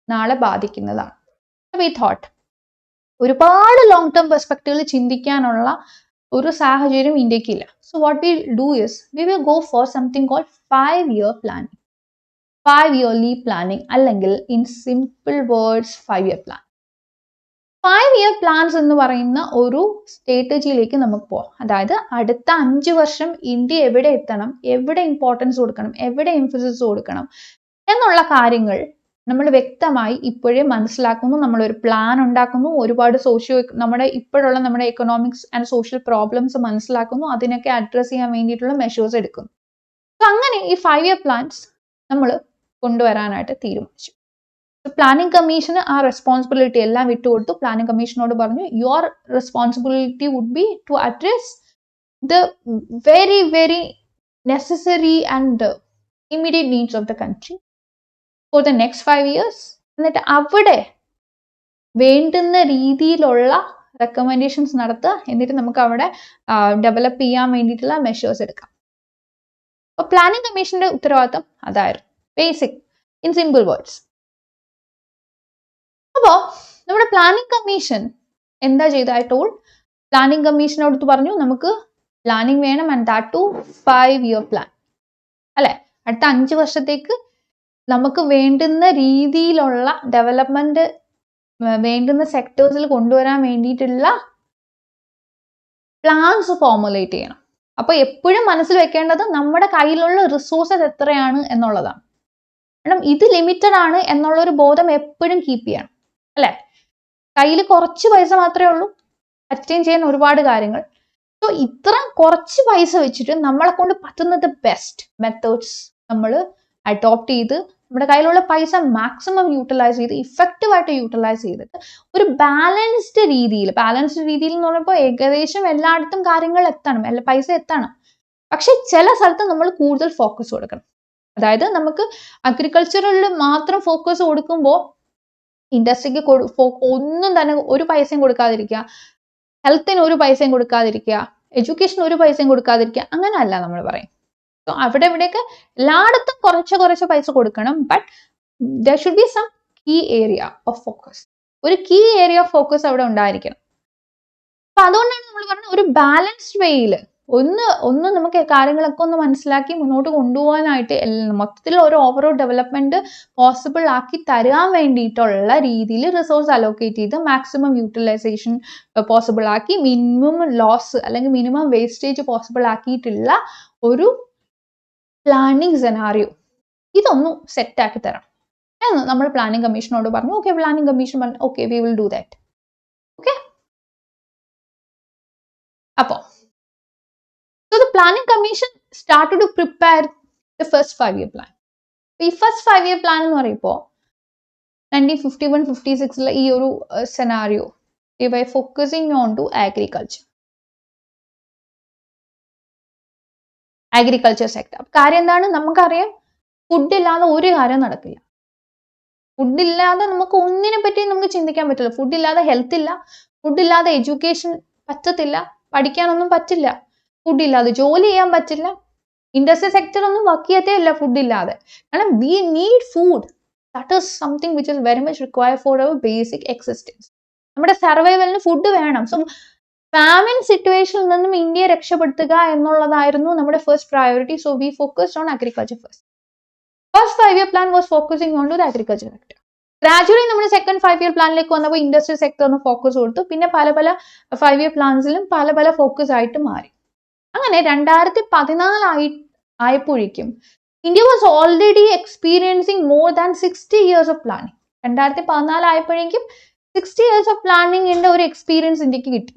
നാളെ ബാധിക്കുന്നതാണ്. വി തോട്ട് ഒരുപാട് ലോങ് ടേം പെർസ്പെക്റ്റീവിൽ ചിന്തിക്കാനുള്ള ഒരു സാഹചര്യം ഇന്ത്യക്കില്ല. So what we do is we will go for something called 5-year planning, 5-yearly planning, അല്ലെങ്കിൽ in simple words 5-year plan. 5-year plans എന്ന് പറയുന്ന ഒരു സ്ട്രാറ്റജിയിലേക്ക് നമുക്ക് പോകാം. അതായത് അടുത്ത 5 വർഷം ഇന്ത്യ എവിടെ എത്തണം, എവിടെ ഇമ്പോർട്ടൻസ് കൊടുക്കണം, എവിടെ എംഫസിസ് കൊടുക്കണം എന്നുള്ള കാര്യങ്ങൾ നമ്മൾ വ്യക്തമായി ഇപ്പോഴേ മനസ്സിലാക്കുന്നു. നമ്മളൊരു പ്ലാൻ ഉണ്ടാക്കുന്നു. ഒരുപാട് ഇപ്പോഴുള്ള നമ്മുടെ എക്കണോമിക്സ് ആൻഡ് സോഷ്യൽ പ്രോബ്ലംസ് മനസ്സിലാക്കുന്നു. അതിനൊക്കെ അഡ്രസ് ചെയ്യാൻ വേണ്ടിയിട്ടുള്ള മെഷേഴ്സ് എടുക്കുന്നു. സോ അങ്ങനെ ഈ 5-year പ്ലാൻസ് നമ്മൾ കൊണ്ടുവരാനായിട്ട് തീരുമാനിച്ചു. പ്ലാനിംഗ് കമ്മീഷന് ആ റെസ്പോൺസിബിലിറ്റി എല്ലാം വിട്ടുകൊടുത്തു. പ്ലാനിംഗ് കമ്മീഷനോട് പറഞ്ഞു, your responsibility would be to address the very necessary and immediate needs of the country for the next 5 years. എന്നിട്ട് അവിടെ വേണ്ടുന്ന രീതിയിലുള്ള റെക്കമെൻഡേഷൻസ് നടത്തുക. എന്നിട്ട് നമുക്ക് അവിടെ ഡെവലപ്പ് ചെയ്യാൻ വേണ്ടിയിട്ടുള്ള മെഷേഴ്സ് എടുക്കാം. അപ്പോൾ പ്ലാനിംഗ് കമ്മീഷന്റെ ഉത്തരവാദിത്തം അതായിരുന്നു, ബേസിക് ഇൻ സിമ്പിൾ വേർഡ്സ്. അപ്പോൾ നമ്മുടെ പ്ലാനിംഗ് കമ്മീഷൻ എന്താ ചെയ്തതായിട്ടോൾ പ്ലാനിംഗ് കമ്മീഷനോട് പറഞ്ഞു നമുക്ക് പ്ലാനിംഗ് വേണം, and that to 5-year plan. അല്ലെ, അടുത്ത 5 വർഷത്തേക്ക് നമുക്ക് വേണ്ടുന്ന രീതിയിലുള്ള ഡെവലപ്മെന്റ് വേണ്ടുന്ന സെക്ടേഴ്സിൽ കൊണ്ടുവരാൻ വേണ്ടിയിട്ടുള്ള പ്ലാൻസ് ഫോർമുലേറ്റ് ചെയ്യണം. അപ്പൊ എപ്പോഴും മനസ്സിൽ വെക്കേണ്ടത് നമ്മുടെ കയ്യിലുള്ള റിസോഴ്സസ് എത്രയാണ് എന്നുള്ളതാണ്. കാരണം ഇത് ലിമിറ്റഡ് ആണ് എന്നുള്ളൊരു ബോധം എപ്പോഴും കീപ്പ് ചെയ്യണം. അല്ലെ, കയ്യിൽ കുറച്ച് പൈസ മാത്രമേ ഉള്ളൂ, അറ്റൈൻ ചെയ്യാൻ ഒരുപാട് കാര്യങ്ങൾ. സോ ഇത്ര കുറച്ച് പൈസ വെച്ചിട്ട് നമ്മളെ കൊണ്ട് പറ്റുന്നത് ബെസ്റ്റ് മെത്തേഡ്സ് നമ്മൾ അഡോപ്റ്റ് ചെയ്ത് നമ്മുടെ കയ്യിലുള്ള പൈസ മാക്സിമം യൂട്ടിലൈസ് ചെയ്ത് ഇഫക്റ്റീവായിട്ട് യൂട്ടിലൈസ് ചെയ്തിട്ട് ഒരു ബാലൻസ്ഡ് രീതിയിൽ എന്ന് പറയുമ്പോൾ ഏകദേശം എല്ലായിടത്തും കാര്യങ്ങൾ എത്തണം, പൈസ എത്തണം. പക്ഷെ ചില സ്ഥലത്ത് നമ്മൾ കൂടുതൽ ഫോക്കസ് കൊടുക്കണം. അതായത് നമുക്ക് അഗ്രികൾച്ചറിൽ മാത്രം ഫോക്കസ് കൊടുക്കുമ്പോൾ ഇൻഡസ്ട്രിക്ക് ഒന്നും തന്നെ ഒരു പൈസയും കൊടുക്കാതിരിക്കുക, ഹെൽത്തിന് ഒരു പൈസയും കൊടുക്കാതിരിക്കുക, എഡ്യൂക്കേഷൻ ഒരു പൈസയും കൊടുക്കാതിരിക്കുക, അങ്ങനെയല്ല നമ്മൾ പറയും. സോ അവിടെ ഇവിടെയൊക്കെ എല്ലായിടത്തും കുറച്ച് പൈസ കൊടുക്കണം. But there should be some key area of focus. ഒരു കീ ഏരിയ ഓഫ് ഫോക്കസ് അവിടെ ഉണ്ടായിരിക്കണം. അപ്പൊ അതുകൊണ്ടാണ് നമ്മൾ പറഞ്ഞത് ഒരു ബാലൻസ്ഡ് വേയിൽ ഒന്ന് നമുക്ക് കാര്യങ്ങളൊക്കെ ഒന്ന് മനസ്സിലാക്കി മുന്നോട്ട് കൊണ്ടുപോകാനായിട്ട് മൊത്തത്തിൽ ഒരു ഓവറോൾ ഡെവലപ്മെന്റ് പോസിബിൾ ആക്കി തരാൻ വേണ്ടിയിട്ടുള്ള രീതിയിൽ റിസോഴ്സ് അലോക്കേറ്റ് ചെയ്ത് മാക്സിമം യൂട്ടിലൈസേഷൻ പോസിബിൾ ആക്കി മിനിമം ലോസ് അല്ലെങ്കിൽ മിനിമം വേസ്റ്റേജ് പോസിബിൾ ആക്കിയിട്ടുള്ള ഒരു പ്ലാനിങ് സെനാറിയോ ഇതൊന്നും സെറ്റാക്കി തരണം എന്ന് നമ്മൾ പ്ലാനിങ് കമ്മീഷനോട് പറഞ്ഞു. ഓക്കെ, പ്ലാനിങ് കമ്മീഷൻ പറഞ്ഞു okay we will do that. Okay, അപ്പോൾ so the planning commission started to prepare the first 5-year plan. ഈ ഫസ്റ്റ് 5-year പ്ലാൻ എന്ന് പറയുമ്പോൾ 1951-56 ഈ ഒരു scenario they were focusing on to agriculture sector. കാര്യം എന്താണ് നമുക്കറിയാം, ഫുഡ് ഇല്ലാതെ ഒരു കാര്യം നടക്കില്ല. ഫുഡ് ഇല്ലാതെ നമുക്ക് ഒന്നിനെ പറ്റിയും നമുക്ക് ചിന്തിക്കാൻ പറ്റില്ല. ഫുഡ് ഇല്ലാതെ ഹെൽത്ത് ഇല്ല, ഫുഡ് ഇല്ലാതെ എഡ്യൂക്കേഷൻ പറ്റത്തില്ല, പഠിക്കാനൊന്നും പറ്റില്ല, ഫുഡ് ഇല്ലാതെ ജോലി ചെയ്യാൻ പറ്റില്ല, ഇൻഡസ്ട്രി സെക്ടർ ഒന്നും വർക്ക് ചെയ്യത്തേ ഇല്ല ഫുഡ് ഇല്ലാതെ. കാരണം we need food, that is something which is very much require for our basic existence. നമ്മുടെ സർവൈവലിന് ഫുഡ് വേണം. സോ ഫാമിൻ സിറ്റുവേഷനിൽ നിന്നും ഇന്ത്യയെ രക്ഷപ്പെടുത്തുക എന്നുള്ളതായിരുന്നു നമ്മുടെ first priority. So we focused on agriculture first. First 5-year plan was focusing on to the agriculture sector. Gradually നമ്മുടെ സെക്കൻഡ് 5-year പ്ലാനിലേക്ക് വന്നപ്പോൾ ഇൻഡസ്ട്രി സെക്ടറിന് ഫോക്കസ് കൊടുത്തു. പിന്നെ പല 5-year പ്ലാൻസിലും പല ഫോക്കസ് ആയിട്ട് മാറി. അങ്ങനെ 2014 ആയപ്പോഴേക്കും India was already experiencing more than 60 years of planning. 2014 ആയപ്പോഴേക്കും 60 years ഓഫ് പ്ലാനിങ്ങിന്റെ ഒരു എക്സ്പീരിയൻസ് ഇന്ത്യക്ക് കിട്ടി.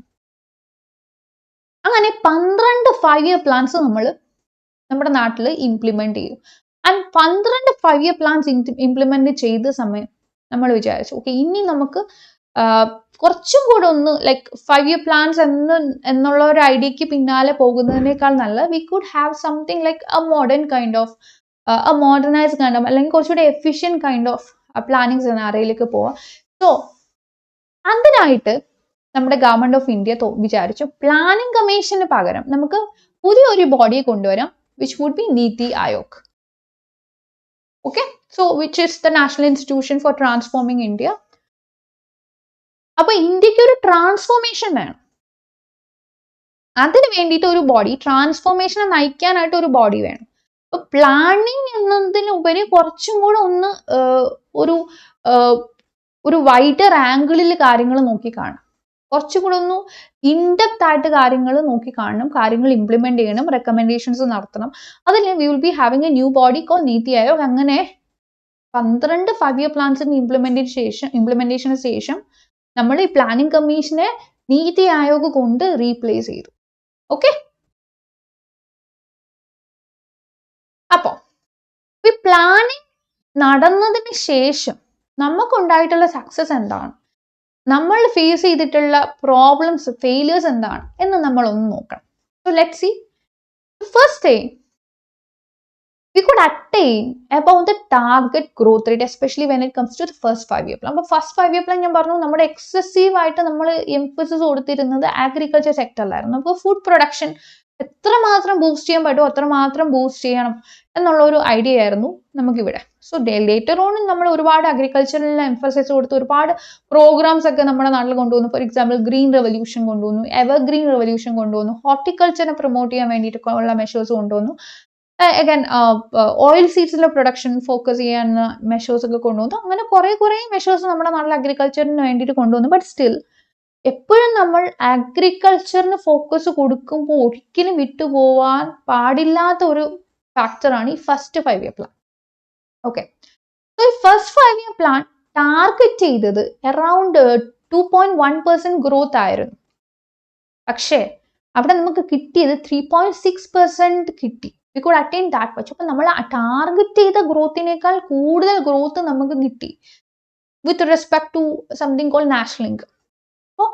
അങ്ങനെ 12 5-year പ്ലാൻസ് നമ്മൾ നമ്മുടെ നാട്ടിൽ ഇംപ്ലിമെന്റ് ചെയ്യും. ആൻഡ് 12 5-year പ്ലാൻസ് ഇംപ്ലിമെന്റ് ചെയ്ത സമയം നമ്മൾ വിചാരിച്ചു ഓക്കെ ഇനി നമുക്ക് കുറച്ചും കൂടെ ഒന്ന് ലൈക്ക് 5-year പ്ലാൻസ് എന്നുള്ള ഒരു ഐഡിയക്ക് പിന്നാലെ പോകുന്നതിനേക്കാൾ നല്ല V could have something like A modern kind of modernise kind of അല്ലെങ്കിൽ കുറച്ചുകൂടെ എഫിഷ്യൻറ്റ് കൈൻഡ് ഓഫ് പ്ലാനിങ് സെനാറിയിലേക്ക് പോവാം. സോ അതിനായിട്ട് നമ്മുടെ ഗവൺമെന്റ് ഓഫ് ഇന്ത്യ വിചാരിച്ചു പ്ലാനിങ് കമ്മീഷന് പകരം നമുക്ക് പുതിയൊരു ബോഡിയെ കൊണ്ടുവരാം which would B NITI Aayog. Okay, so which is the national institution for transforming India. അപ്പൊ ഇന്ത്യക്ക് ഒരു ട്രാൻസ്ഫോർമേഷൻ വേണം. അതിന് വേണ്ടിയിട്ട് ഒരു ബോഡി, ട്രാൻസ്ഫോർമേഷനെ നയിക്കാനായിട്ട് ഒരു ബോഡി വേണം. അപ്പൊ പ്ലാനിങ് എന്നതിനുപരി കുറച്ചും കൂടെ ഒന്ന് ഒരു വൈഡർ ആംഗിളിൽ കാര്യങ്ങൾ നോക്കി കാണണം, കുറച്ചുകൂടെ ഒന്ന് ഇൻഡെപ്ത് ആയിട്ട് കാര്യങ്ങൾ നോക്കി കാണണം, കാര്യങ്ങൾ ഇംപ്ലിമെന്റ് ചെയ്യണം, റെക്കമെൻഡേഷൻസ് നടത്തണം. അതിൽ V will be having A new body call NITI Aayog. അങ്ങനെ 12 5-year പ്ലാൻസിന്റെ ഇംപ്ലിമെന്റേഷന് ശേഷം നമ്മൾ ഈ പ്ലാനിങ് കമ്മീഷനെ നീതി ആയോഗ് കൊണ്ട് റീപ്ലേസ് ചെയ്തു. ഓക്കെ, അപ്പോ ഈ പ്ലാനിങ് നടന്നതിന് ശേഷം നമുക്കുണ്ടായിട്ടുള്ള സക്സസ് എന്താണ്, നമ്മൾ ഫേസ് ചെയ്തിട്ടുള്ള പ്രോബ്ലംസ്, ഫെയിലിയേഴ്സ് എന്താണ് എന്ന് നമ്മൾ ഒന്ന് നോക്കണം. So let's see. First thing, we could attain about the target growth rate, especially when it comes to the first 5-year plan. അപ്പോൾ ഫസ്റ്റ് 5-year plan ഞാൻ പറഞ്ഞു നമ്മുടെ എക്സസീവ് ആയിട്ട് നമ്മൾ എംഫസിസ് കൊടുത്തിരുന്നത് അഗ്രികൾച്ചർ സെക്ടറിലായിരുന്നു. അപ്പോൾ ഫുഡ് പ്രൊഡക്ഷൻ എത്രമാത്രം ബൂസ്റ്റ് ചെയ്യാൻ പറ്റുമോ അത്രമാത്രം ബൂസ്റ്റ് ചെയ്യണം എന്നുള്ള ഒരു ഐഡിയ ആയിരുന്നു നമുക്കിവിടെ. സോ ലേറ്റർ ഓൺ നമ്മൾ ഒരുപാട് അഗ്രികൾച്ചറിൽ എംഫസിസ് കൊടുത്ത് ഒരുപാട് പ്രോഗ്രാംസ് ഒക്കെ നമ്മുടെ നാട്ടിൽ കൊണ്ടുവന്നു. ഫോർ എക്സാമ്പിൾ ഗ്രീൻ റെവല്യൂഷൻ കൊണ്ടുവന്നു, എവർഗ്രീൻ റെവല്യൂഷൻ കൊണ്ടുവന്നു, ഹോർട്ടിക്കൾച്ചറിനെ പ്രൊമോട്ട് ചെയ്യാൻ വേണ്ടിയിട്ട് ഉള്ള മെഷേഴ്സ് കൊണ്ടുവന്നു. അഗൈൻ ഓയിൽ സീഡ്സിന്റെ പ്രൊഡക്ഷൻ ഫോക്കസ് ചെയ്യാൻ മെഷേഴ്സ് ഒക്കെ കൊണ്ടുവന്നു. അങ്ങനെ കുറെ മെഷേഴ്സ് നമ്മുടെ നാട്ടിൽ അഗ്രികൾച്ചറിന് വേണ്ടിയിട്ട് കൊണ്ടുവന്നു. ബട്ട് സ്റ്റിൽ എപ്പോഴും നമ്മൾ അഗ്രികൾച്ചറിന് ഫോക്കസ് കൊടുക്കുമ്പോൾ ഒരിക്കലും വിട്ടുപോവാൻ പാടില്ലാത്ത ഒരു ഫാക്ടറാണ് ഈ first 5-year plan. Okay, so ഈ ഫസ്റ്റ് 5-year പ്ലാൻ ടാർഗറ്റ് ചെയ്തത് അറൌണ്ട് 2.1% ഗ്രോത്ത് ആയിരുന്നു. പക്ഷേ അവിടെ നമുക്ക് കിട്ടിയത് 3.6% കിട്ടി. We could attain that much. അപ്പൊ നമ്മൾ ടാർഗറ്റ് ചെയ്ത ഗ്രോത്തിനേക്കാൾ കൂടുതൽ ഗ്രോത്ത് നമുക്ക് കിട്ടി with respect to something call national income. അപ്പോൾ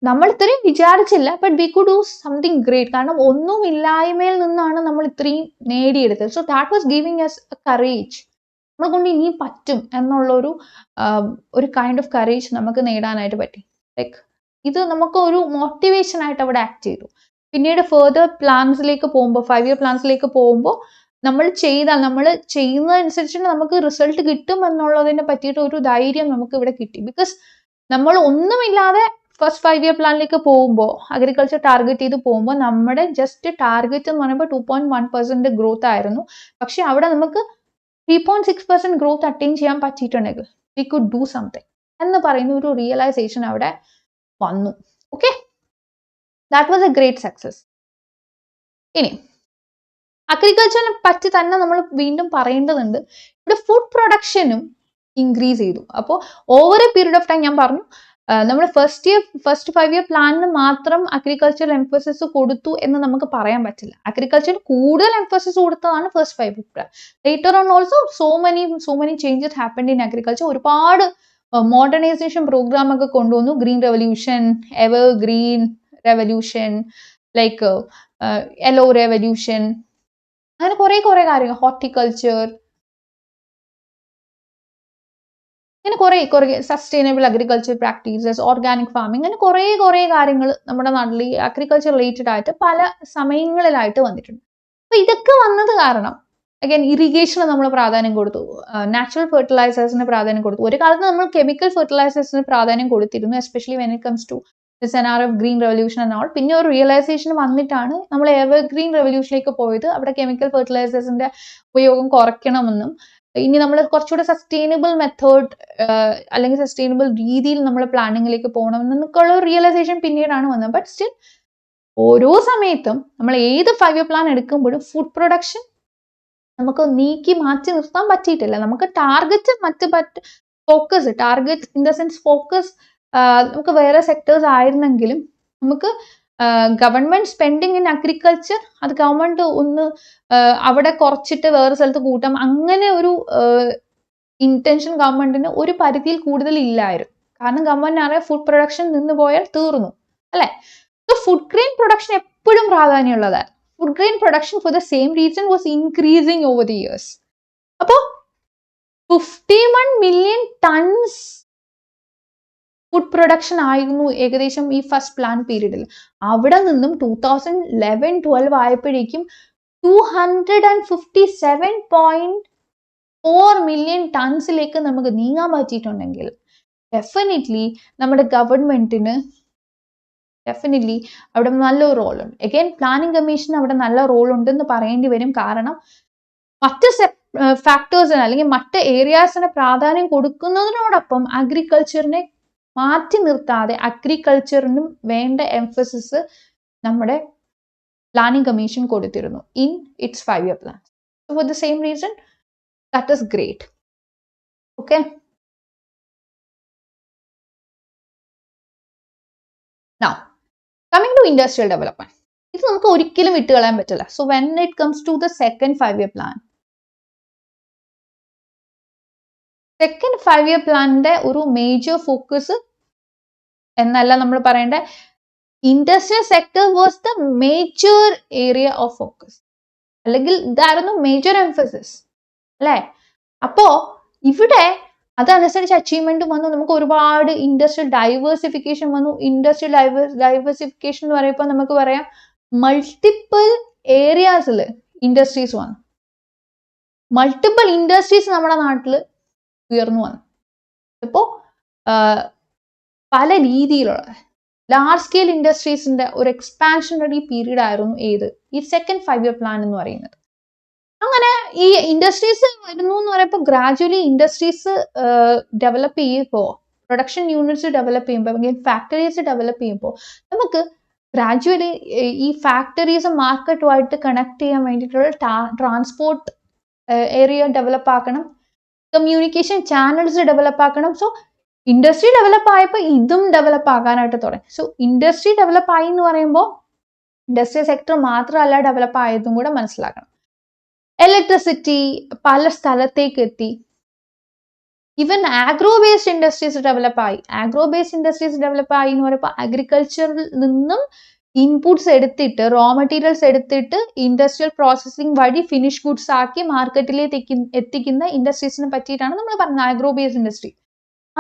നമ്മൾ ഇത്രയും വിചാരിച്ചില്ല, but we could do something great. കാരണം ഒന്നുമില്ലായ്മയിൽ നിന്നാണ് നമ്മൾ ഇത്രയും നേടിയെടുത്തത്. So that was giving us a courage. നമ്മളെ കൊണ്ട് ഇനിയും പറ്റും എന്നുള്ളൊരു ഒരു കൈൻഡ് ഓഫ് കറേജ് നമുക്ക് നേടാനായിട്ട് പറ്റി. ലൈക്ക് ഇത് നമുക്ക് ഒരു മോട്ടിവേഷൻ ആയിട്ട് അവിടെ ആക്ട് ചെയ്തു. പിന്നീട് ഫെർദർ പ്ലാൻസിലേക്ക് പോകുമ്പോൾ 5 year പ്ലാൻസിലേക്ക് പോകുമ്പോൾ നമ്മൾ ചെയ്യുന്നതനുസരിച്ച് നമുക്ക് റിസൾട്ട് കിട്ടും എന്നുള്ളതിനെ പറ്റിയിട്ട് ഒരു ധൈര്യം നമുക്ക് ഇവിടെ കിട്ടി. ബിക്കോസ് നമ്മൾ ഒന്നുമില്ലാതെ ഫസ്റ്റ് 5 year പ്ലാനിലേക്ക് പോകുമ്പോൾ, അഗ്രികൾച്ചർ ടാർഗറ്റ് ചെയ്ത് പോകുമ്പോൾ നമ്മുടെ ജസ്റ്റ് ടാർഗറ്റ് എന്ന് പറയുമ്പോൾ 2.1% ഗ്രോത്ത് ആയിരുന്നു. പക്ഷെ അവിടെ നമുക്ക് 3.6% ഗ്രോത്ത് അറ്റൈൻ ചെയ്യാൻ പറ്റിയിട്ടുണ്ടെങ്കിൽ വി കുഡ് ഡു സംതിങ് എന്ന് പറയുന്ന ഒരു റിയലൈസേഷൻ അവിടെ വന്നു. Okay, that was A great success. ഇനി അഗ്രികൾച്ചറിനെ പറ്റി തന്നെ നമ്മൾ വീണ്ടും പറയേണ്ടതുണ്ട്. ഇവിടെ ഫുഡ് പ്രൊഡക്ഷനും ഇൻക്രീസ് ചെയ്തു. അപ്പോൾ over A period of time ഞാൻ പറഞ്ഞു, നമ്മൾ ഫസ്റ്റ് 5 year പ്ലാനിന് മാത്രം അഗ്രികൾച്ചർ എംഫസിസ് കൊടുത്തു എന്ന് നമുക്ക് പറയാൻ പറ്റില്ല. അഗ്രികൾച്ചർ കൂടുതൽ എംഫസിസ് കൊടുത്തതാണ് first 5 year plan. Later on also so many changes happened in agriculture. ഒരുപാട് മോഡേണൈസേഷൻ പ്രോഗ്രാം ഒക്കെ കൊണ്ടുവന്നു. Green revolution, ever green revolution, like yellow revolution, അങ്ങനെ കുറെ കാര്യങ്ങൾ, ഹോർട്ടിക്കൾച്ചർ, അങ്ങനെ കുറെ sustainable agriculture practices, organic farming, അങ്ങനെ കുറെ കാര്യങ്ങൾ നമ്മുടെ നാട്ടിൽ ഈ അഗ്രികൾച്ചർ റിലേറ്റഡ് ആയിട്ട് പല സമയങ്ങളിലായിട്ട് വന്നിട്ടുണ്ട്. അപ്പൊ ഇതൊക്കെ വന്നത് കാരണം അഗൈൻ ഇറിഗേഷന് നമ്മൾ പ്രാധാന്യം കൊടുത്തു, നാച്ചുറൽ ഫെർട്ടിലൈസേഴ്സിന് പ്രാധാന്യം കൊടുത്തു. ഒരു കാലത്ത് നമ്മൾ കെമിക്കൽ ഫെർട്ടിലൈസേഴ്സിന് പ്രാധാന്യം കൊടുത്തിരുന്നു, especially when it comes to the scenario of green revolution and all. പിന്നെ ഒരു റിയലൈസേഷൻ വന്നിട്ടാണ് നമ്മൾ എവർ ഗ്രീൻ റെവല്യൂഷനിലേക്ക് പോയത്. അവിടെ കെമിക്കൽ ഫെർട്ടിലൈസേഴ്സിന്റെ ഉപയോഗം കുറയ്ക്കണമെന്നും ഇനി നമ്മൾ കുറച്ചുകൂടെ സസ്റ്റൈനബിൾ മെത്തേഡ് അല്ലെങ്കിൽ സസ്റ്റൈനബിൾ രീതിയിൽ നമ്മൾ പ്ലാനിങ്ങിലേക്ക് പോകണമെന്നൊക്കെയുള്ള ഒരു റിയലൈസേഷൻ പിന്നീടാണ് വന്നത്. ബട്ട് സ്റ്റിൽ ഓരോ സമയത്തും നമ്മൾ ഏത് 5 year പ്ലാൻ എടുക്കുമ്പോഴും ഫുഡ് പ്രൊഡക്ഷൻ നമുക്ക് മാറ്റി നിർത്താൻ പറ്റിയിട്ടില്ല. നമുക്ക് target target in the sense focus നമുക്ക് വേറെ സെക്ടേഴ്സ് ആയിരുന്നെങ്കിലും നമുക്ക് ഗവൺമെന്റ് സ്പെൻഡിങ് ഇൻ അഗ്രികൾച്ചർ അത് ഗവൺമെന്റ് ഒന്ന് അവിടെ കുറച്ചിട്ട് വേറെ സ്ഥലത്ത് കൂട്ടാം, അങ്ങനെ ഒരു ഇന്റൻഷൻ ഗവൺമെന്റിന് ഒരു പരിധിയിൽ കൂടുതൽ ഇല്ലായിരുന്നു. കാരണം ഗവൺമെന്റിന് അറിയാം ഫുഡ് പ്രൊഡക്ഷൻ നിന്ന് പോയാൽ തീർന്നു, അല്ലെ? ഫുഡ് ഗ്രെയിൻ പ്രൊഡക്ഷൻ എപ്പോഴും പ്രാധാന്യമുള്ളതാണ്. Food grain production for the same reason was increasing over the years. അപ്പോൾ 51 million tons ഫുഡ് പ്രൊഡക്ഷൻ ആയിരുന്നു ഏകദേശം ഈ ഫസ്റ്റ് പ്ലാൻ പീരീഡിൽ. അവിടെ നിന്നും 2011-12 ആയപ്പോഴേക്കും 257.4 million ടൺസിലേക്ക് നമുക്ക് നീങ്ങാൻ പറ്റിയിട്ടുണ്ടെങ്കിൽ ഡെഫിനറ്റ്ലി നമ്മുടെ ഗവൺമെന്റിന് അവിടെ നല്ലൊരു റോളുണ്ട്. അഗൈൻ പ്ലാനിംഗ് കമ്മീഷന് അവിടെ നല്ല റോൾ ഉണ്ടെന്ന് പറയേണ്ടി വരും. കാരണം മറ്റ് ഫാക്ടേഴ്സിന് അല്ലെങ്കിൽ മറ്റ് ഏരിയാസിന് പ്രാധാന്യം കൊടുക്കുന്നതിനോടൊപ്പം അഗ്രികൾച്ചറിനെ മാറ്റി നിർത്താതെ അഗ്രികൾച്ചറിനും വേണ്ട എംഫസിസ് നമ്മുടെ പ്ലാനിംഗ് കമ്മീഷൻ കൊടുത്തിരുന്നു in its 5 year plan. For the same reason that is great. Okay, now coming to industrial development, ഇത് നമുക്ക് ഒരിക്കലും വിട്ടുകളയാൻ പറ്റില്ല. So when it comes to the second 5 year plan, second 5 year പ്ലാനിന്റെ ഒരു മേജർ ഫോക്കസ് എന്നല്ല നമ്മൾ പറയേണ്ട, industrial sector was the major area of focus, അല്ലെങ്കിൽ ഇതായിരുന്നു മേജർ എംഫസിസ്, അല്ലെ? അപ്പോ ഇവിടെ അതനുസരിച്ച് അച്ചീവ്മെന്റ് വന്നു. നമുക്ക് ഒരുപാട് ഇൻഡസ്ട്രിയൽ ഡൈവേഴ്സിഫിക്കേഷൻ വന്നു. ഇൻഡസ്ട്രിയൽ ഡൈവേഴ്സിഫിക്കേഷൻ എന്ന് പറയുമ്പോൾ നമുക്ക് പറയാം മൾട്ടിപ്പിൾ ഏരിയാസിൽ ഇൻഡസ്ട്രീസ് വന്നു. മൾട്ടിപ്പിൾ ഇൻഡസ്ട്രീസ് നമ്മുടെ നാട്ടിൽ ഉയർന്നു വന്നു. ഇപ്പോ പല രീതിയിലുള്ള ലാർജ് സ്കെയിൽ ഇൻഡസ്ട്രീസിന്റെ ഒരു എക്സ്പാൻഷനറി പീരീഡ് ആയിരുന്നു ഈ സെക്കൻഡ് 5 year പ്ലാൻ എന്ന് പറയുന്നത്. അങ്ങനെ ഈ ഇൻഡസ്ട്രീസ് വരുന്നു എന്ന് പറയുമ്പോൾ ഗ്രാജുവലി ഇൻഡസ്ട്രീസ് ഡെവലപ്പ് ചെയ്യുമ്പോൾ, പ്രൊഡക്ഷൻ യൂണിറ്റ്സ് ഡെവലപ്പ് ചെയ്യുമ്പോൾ, അല്ലെങ്കിൽ ഫാക്ടറീസ് ഡെവലപ്പ് ചെയ്യുമ്പോൾ നമുക്ക് ഗ്രാജുവലി ഈ ഫാക്ടറീസ് മാർക്കറ്റുമായിട്ട് കണക്ട് ചെയ്യാൻ വേണ്ടിയിട്ടുള്ള ട്രാൻസ്പോർട്ട് ഏരിയ ഡെവലപ്പ് ആക്കണം, കമ്മ്യൂണിക്കേഷൻ ചാനൽസ് ഡെവലപ്പ് ആക്കണം. സോ ഇൻഡസ്ട്രി ഡെവലപ്പ് ആയപ്പോൾ ഇതും ഡെവലപ്പ് ആകാനായിട്ട് തുടങ്ങി. സോ ഇൻഡസ്ട്രി ഡെവലപ്പ് ആയി എന്ന് പറയുമ്പോൾ ഇൻഡസ്ട്രിയൽ സെക്ടർ മാത്രമല്ല ഡെവലപ്പ് ആയതും കൂടെ മനസ്സിലാക്കണം. ഇലക്ട്രിസിറ്റി പല സ്ഥലത്തേക്ക് എത്തി. Even agro based industries develop ആയി. ആഗ്രോ ബേസ്ഡ് ഇൻഡസ്ട്രീസ് ഡെവലപ്പ് ആയി എന്ന് പറയുമ്പോൾ അഗ്രികൾച്ചറിൽ നിന്നും ഇൻപുട്സ് എടുത്തിട്ട് റോ മെറ്റീരിയൽസ് എടുത്തിട്ട് ഇൻഡസ്ട്രിയൽ പ്രോസസ്സിംഗ് വഴി ഫിനിഷ് ഗുഡ്സ് ആക്കി മാർക്കറ്റിലേക്ക് എത്തിക്കുന്ന ഇൻഡസ്ട്രീസിനെ പറ്റിയിട്ടാണ് നമ്മൾ പറഞ്ഞത് ആഗ്രോ ബേസ്ഡ് ഇൻഡസ്ട്രി.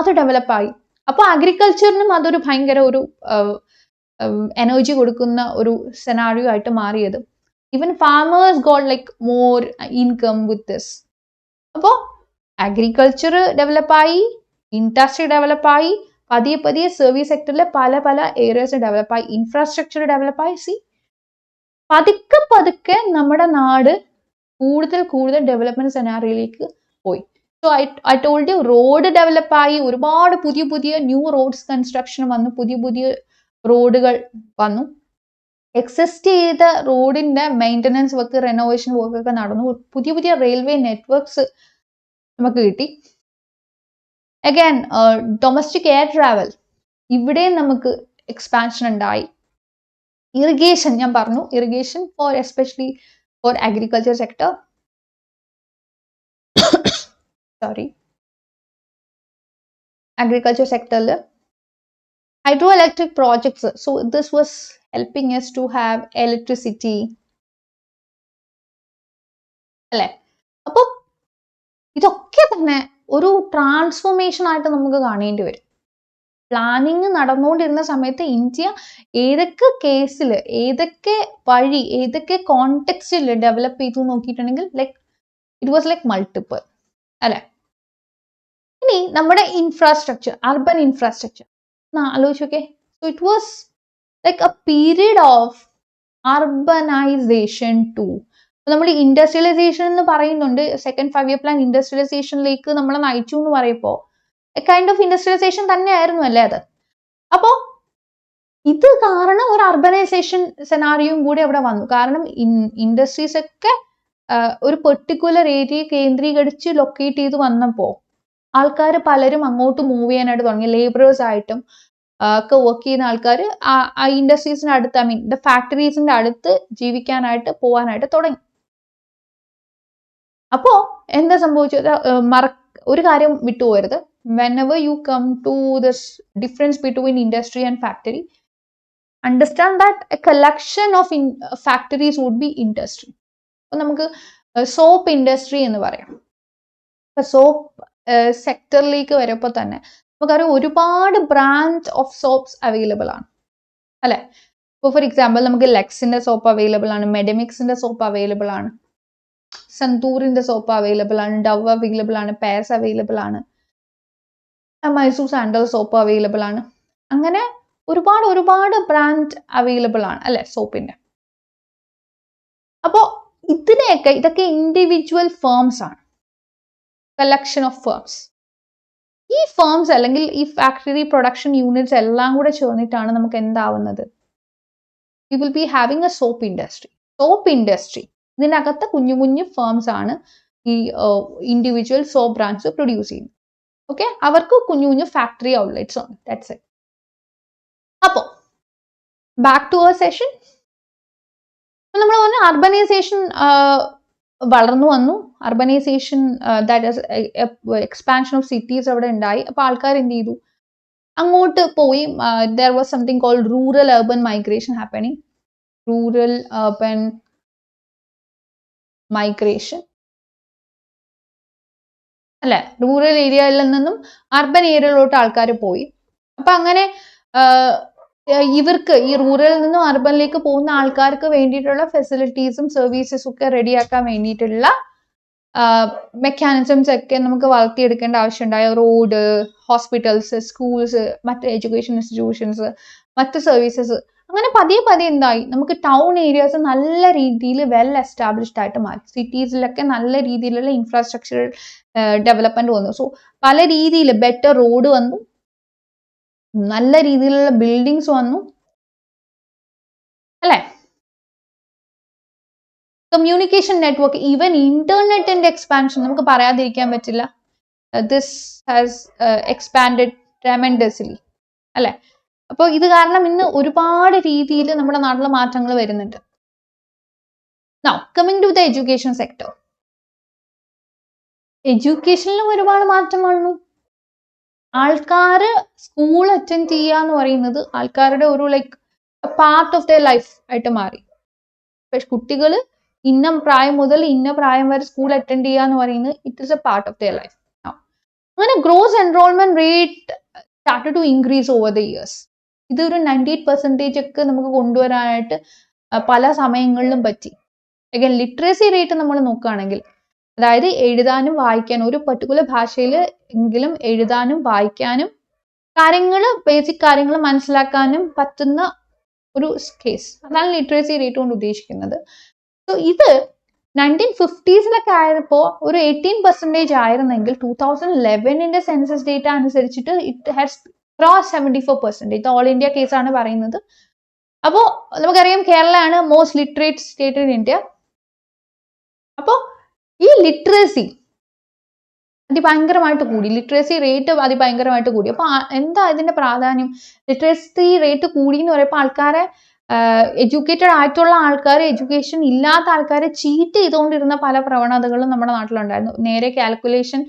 അത് ഡെവലപ്പായി. അപ്പോൾ അഗ്രികൾച്ചറിനും അതൊരു ഭയങ്കര ഒരു എനർജി കൊടുക്കുന്ന ഒരു സെനാറിയോ ആയിട്ട് മാറിയത്. Even farmers got like more income with this. അപ്പോൾ അഗ്രികൾച്ചർ ഡെവലപ്പായി, ഇൻഡസ്ട്രി ഡെവലപ്പായി, പതിയെ പതിയെ സർവീസ് സെക്ടറിലെ പല പല ഏരിയസ് ഡെവലപ്പായി, ഇൻഫ്രാസ്ട്രക്ചർ ഡെവലപ്പായി. പതുക്കെ പതുക്കെ നമ്മുടെ നാട് കൂടുതൽ കൂടുതൽ ഡെവലപ്മെന്റ് സെനാറിയോയിലേക്ക് പോയി. So I told you, road ഡെവലപ്പായി, ഒരുപാട് പുതിയ പുതിയ ന്യൂ റോഡ്സ് കൺസ്ട്രക്ഷൻ വന്നു, പുതിയ പുതിയ റോഡുകൾ വന്നു. എക്സിസ്റ്റ് ചെയ്ത റോഡിന്റെ മെയിൻ്റനൻസ് വർക്ക്, റെനോവേഷൻ വർക്ക് ഒക്കെ നടന്നു. പുതിയ പുതിയ റെയിൽവേ നെറ്റ്വർക്ക്സ് നമുക്ക് കിട്ടി. അഗൈൻ ഡൊമസ്റ്റിക് എയർ ട്രാവൽ, ഇവിടെയും നമുക്ക് എക്സ്പാൻഷൻ ഉണ്ടായി. ഇറിഗേഷൻ ഞാൻ പറഞ്ഞു, irrigation four especially for agriculture sector. Sorry, agriculture sector, hydroelectric projects. So this was helping us to have electricity. അല്ലേ? അപ്പൊ ഇതൊക്കെ തന്നെ ഒരു ട്രാൻസ്ഫോർമേഷൻ ആയിട്ട് നമുക്ക് കാണേണ്ടി വരും. പ്ലാനിങ് നടന്നുകൊണ്ടിരുന്ന സമയത്ത് ഇന്ത്യ ഏതൊക്കെ കേസിൽ, ഏതൊക്കെ വഴി, ഏതൊക്കെ കോണ്ടെക്സ്റ്റിൽ ഡെവലപ്പ് ചെയ്തു നോക്കിയിട്ടുണ്ടെങ്കിൽ like it was like multiple അല്ലെ. ഇനി നമ്മുടെ ഇൻഫ്രാസ്ട്രക്ചർ, അർബൻ ഇൻഫ്രാസ്ട്രക്ചർ ആലോചിച്ചോക്കെ. So it was like a period of urbanisation too. നമ്മൾ ഇൻഡസ്ട്രിയലൈസേഷൻ എന്ന് പറയുന്നുണ്ട്, സെക്കൻഡ് 5 year പ്ലാൻ ഇൻഡസ്ട്രിയലൈസേഷനിലേക്ക് നമ്മളെ നയിച്ചു എന്ന് പറയുമ്പോൾ കൈൻഡ് ഓഫ് ഇൻഡസ്ട്രിയലൈസേഷൻ തന്നെയായിരുന്നു അല്ലേ അത്. അപ്പോൾ ഇത് കാരണം ഒരു അർബനൈസേഷൻ സെനാറിയും കൂടി അവിടെ വന്നു. കാരണം ഇൻഡസ്ട്രീസ് ഒക്കെ ഒരു പെർട്ടിക്കുലർ ഏരിയ കേന്ദ്രീകരിച്ച് ലൊക്കേറ്റ് ചെയ്ത് വന്നപ്പോൾ ആൾക്കാർ പലരും അങ്ങോട്ട് മൂവ് ചെയ്യാനായിട്ട് തുടങ്ങി. ലേബറേഴ്സ് ആയിട്ടും ഒക്കെ വർക്ക് ചെയ്യുന്ന ആൾക്കാർ ആ ഇൻഡസ്ട്രീസിന്റെ അടുത്ത്, ഐ മീൻ ദ ഫാക്ടറീസിന്റെ അടുത്ത് ജീവിക്കാനായിട്ട് പോകാനായിട്ട് തുടങ്ങി. അപ്പോ എന്താ സംഭവിച്ചത്? ഒരു കാര്യം വിട്ടുപോകരുത്. whenever you come to this difference between industry and factory, understand that a collection of factories would be industry. അപ്പോൾ നമുക്ക് സോപ്പ് ഇൻഡസ്ട്രി എന്ന് പറയാം. സോപ്പ് സെക്ടറിലേക്ക് വരുമ്പോൾ തന്നെ നമുക്കറിയാം ഒരുപാട് ബ്രാൻഡ് ഓഫ് സോപ്സ് അവൈലബിൾ ആണ് അല്ലെ. ഇപ്പോൾ ഫോർ എക്സാമ്പിൾ നമുക്ക് ലെക്സിന്റെ സോപ്പ് അവൈലബിൾ ആണ്, മെഡമിക്സിന്റെ സോപ്പ് അവൈലബിൾ ആണ്, സന്തൂറിന്റെ സോപ്പ് അവൈലബിൾ ആണ്, ഡവ് അവൈലബിൾ ആണ്, പേഴ്സ് അവൈലബിൾ ആണ്, മൈസൂർ സാൻഡൽ സോപ്പ് അവൈലബിൾ ആണ്. അങ്ങനെ ഒരുപാട് ഒരുപാട് ബ്രാൻഡ് അവൈലബിൾ ആണ് അല്ലെ സോപ്പിന്റെ. അപ്പോൾ ഇതൊക്കെ ഇൻഡിവിജ്വൽ ഫേംസ് ആണ്, കളക്ഷൻ ഓഫ് ഫേംസ്. ഈ ഫേംസ് അല്ലെങ്കിൽ ഈ ഫാക്ടറി പ്രൊഡക്ഷൻ യൂണിറ്റ്സ് എല്ലാം കൂടെ ചേർന്നിട്ടാണ് നമുക്ക് എന്താവുന്നത്? We will be having a soap industry. Soap industry ഇതിനകത്ത് കുഞ്ഞു കുഞ്ഞു ഫേംസ് ആണ് ഈ ഇൻഡിവിജ്വൽ സോപ്പ് ബ്രാൻഡ്സ് പ്രൊഡ്യൂസ് ചെയ്യുന്നത്. ഓക്കെ, അവർക്ക് കുഞ്ഞു കുഞ്ഞു ഫാക്ടറി ഔട്ട്ലെറ്റ്സ് ആണ്. That's it. അപ്പോൾ ബാക്ക് ടു അവർ സെഷൻ. നമ്മൾ പറഞ്ഞു അർബനൈസേഷൻ വളർന്നു വന്നു. Urbanisation that is expansion of cities അവിടെ ഉണ്ടായി. അപ്പോൾ ആൾക്കാർ എന്ത് ചെയ്തു? അങ്ങോട്ട് പോയി. There was something called rural urban migration happening. Rural urban migration അല്ലെ. റൂറൽ ഏരിയയിൽ നിന്നും അർബൻ ഏരിയയിലോട്ട് ആൾക്കാർ പോയി. അപ്പൊ അങ്ങനെ ഇവർക്ക് ഈ റൂറലിൽ നിന്നും അർബനിലേക്ക് പോകുന്ന ആൾക്കാർക്ക് വേണ്ടിയിട്ടുള്ള ഫെസിലിറ്റീസും സർവീസസും ഒക്കെ റെഡിയാക്കാൻ വേണ്ടിയിട്ടുള്ള മെക്കാനിസംസ് ഒക്കെ നമുക്ക് വളർത്തിയെടുക്കേണ്ട ആവശ്യമുണ്ടായ. റോഡ്, ഹോസ്പിറ്റൽസ്, സ്കൂൾസ്, മറ്റ് എഡ്യൂക്കേഷൻ ഇൻസ്റ്റിറ്റ്യൂഷൻസ്, മറ്റ് സർവീസസ്, അങ്ങനെ പതിയെ പതിയെ എന്തായി നമുക്ക് ടൗൺ ഏരിയാസ് നല്ല രീതിയിൽ വെൽ എസ്റ്റാബ്ലിഷ്ഡ് ആയിട്ട് മാറി. സിറ്റീസിലൊക്കെ നല്ല രീതിയിലുള്ള ഇൻഫ്രാസ്ട്രക്ചർ ഡെവലപ്മെന്റ് വന്നു. സോ പല രീതിയിൽ ബെറ്റർ റോഡ് വന്നു, നല്ല രീതിയിലുള്ള ബിൽഡിങ്സ് വന്നു അല്ലെ. കമ്മ്യൂണിക്കേഷൻ നെറ്റ്വർക്ക്, ഈവൻ ഇന്റർനെറ്റിന്റെ എക്സ്പാൻഷൻ നമുക്ക് പറയാതിരിക്കാൻ പറ്റില്ല. ദിസ് ഹാസ് എക്സ്പാൻഡഡ് ട്രെമെൻഡസ്ലി അല്ലെ. അപ്പോൾ ഇത് കാരണം ഇന്ന് ഒരുപാട് രീതിയിൽ നമ്മുടെ നാട്ടിൽ മാറ്റങ്ങൾ വരുന്നുണ്ട്. Now, coming to the education sector. എഡ്യൂക്കേഷനിലും ഒരുപാട് മാറ്റം വന്നു. ആൾക്കാർ സ്കൂൾ അറ്റൻഡ് ചെയ്യുക എന്ന് പറയുന്നത് ആൾക്കാരുടെ ഒരു പാർട്ട് ഓഫ് ദ ലൈഫ് ആയിട്ട് മാറി. പക്ഷെ കുട്ടികൾ ഇന്ന പ്രായം മുതൽ ഇന്ന പ്രായം വരെ സ്കൂൾ അറ്റൻഡ് ചെയ്യുക എന്ന് പറയുന്നത് it is a part of the life. അങ്ങനെ gross enrolment rate started to increase over the years. ഇതൊരു 98% ഒക്കെ നമുക്ക് കൊണ്ടുവരാനായിട്ട് പല സമയങ്ങളിലും പറ്റി. അഗൈൻ ലിറ്ററസി റേറ്റ് നമ്മൾ നോക്കുകയാണെങ്കിൽ, അതായത് എഴുതാനും വായിക്കാനും ഒരു പെർട്ടിക്കുലർ ഭാഷയിൽ എങ്കിലും എഴുതാനും വായിക്കാനും ബേസിക് കാര്യങ്ങൾ മനസ്സിലാക്കാനും പറ്റുന്ന ഒരു കേസ്, അതാണ് ലിറ്ററസി റേറ്റ് കൊണ്ട് ഉദ്ദേശിക്കുന്നത്. സോ ഇത് 1950s ആയപ്പോൾ ഒരു 18% ആയിരുന്നെങ്കിൽ 2011 സെൻസസ് ഡേറ്റ അനുസരിച്ചിട്ട് ഇറ്റ് ഹാസ് ക്രോസ് 74%. ഇത് ഓൾ ഇന്ത്യ കേസാണ് പറയുന്നത്. അപ്പോൾ നമുക്കറിയാം കേരളമാണ് most literate state in India. അപ്പോൾ ഈ ലിറ്ററസി അതിഭയങ്കരമായിട്ട് കൂടി, ലിറ്ററസി റേറ്റ് അതിഭയങ്കരമായിട്ട് കൂടി. അപ്പോൾ എന്താ ഇതിന്റെ പ്രാധാന്യം? ലിറ്ററസി റേറ്റ് കൂടി എന്ന് പറയുമ്പോൾ ആൾക്കാരെ എഡ്യൂക്കേറ്റഡ് ആയിട്ടുള്ള ആൾക്കാർ എഡ്യൂക്കേഷൻ ഇല്ലാത്ത ആൾക്കാരെ ചീറ്റ് ചെയ്തുകൊണ്ടിരുന്ന പല പ്രവണതകളും നമ്മുടെ നാട്ടിലുണ്ടായിരുന്നു. നേരെ കാൽക്കുലേഷൻ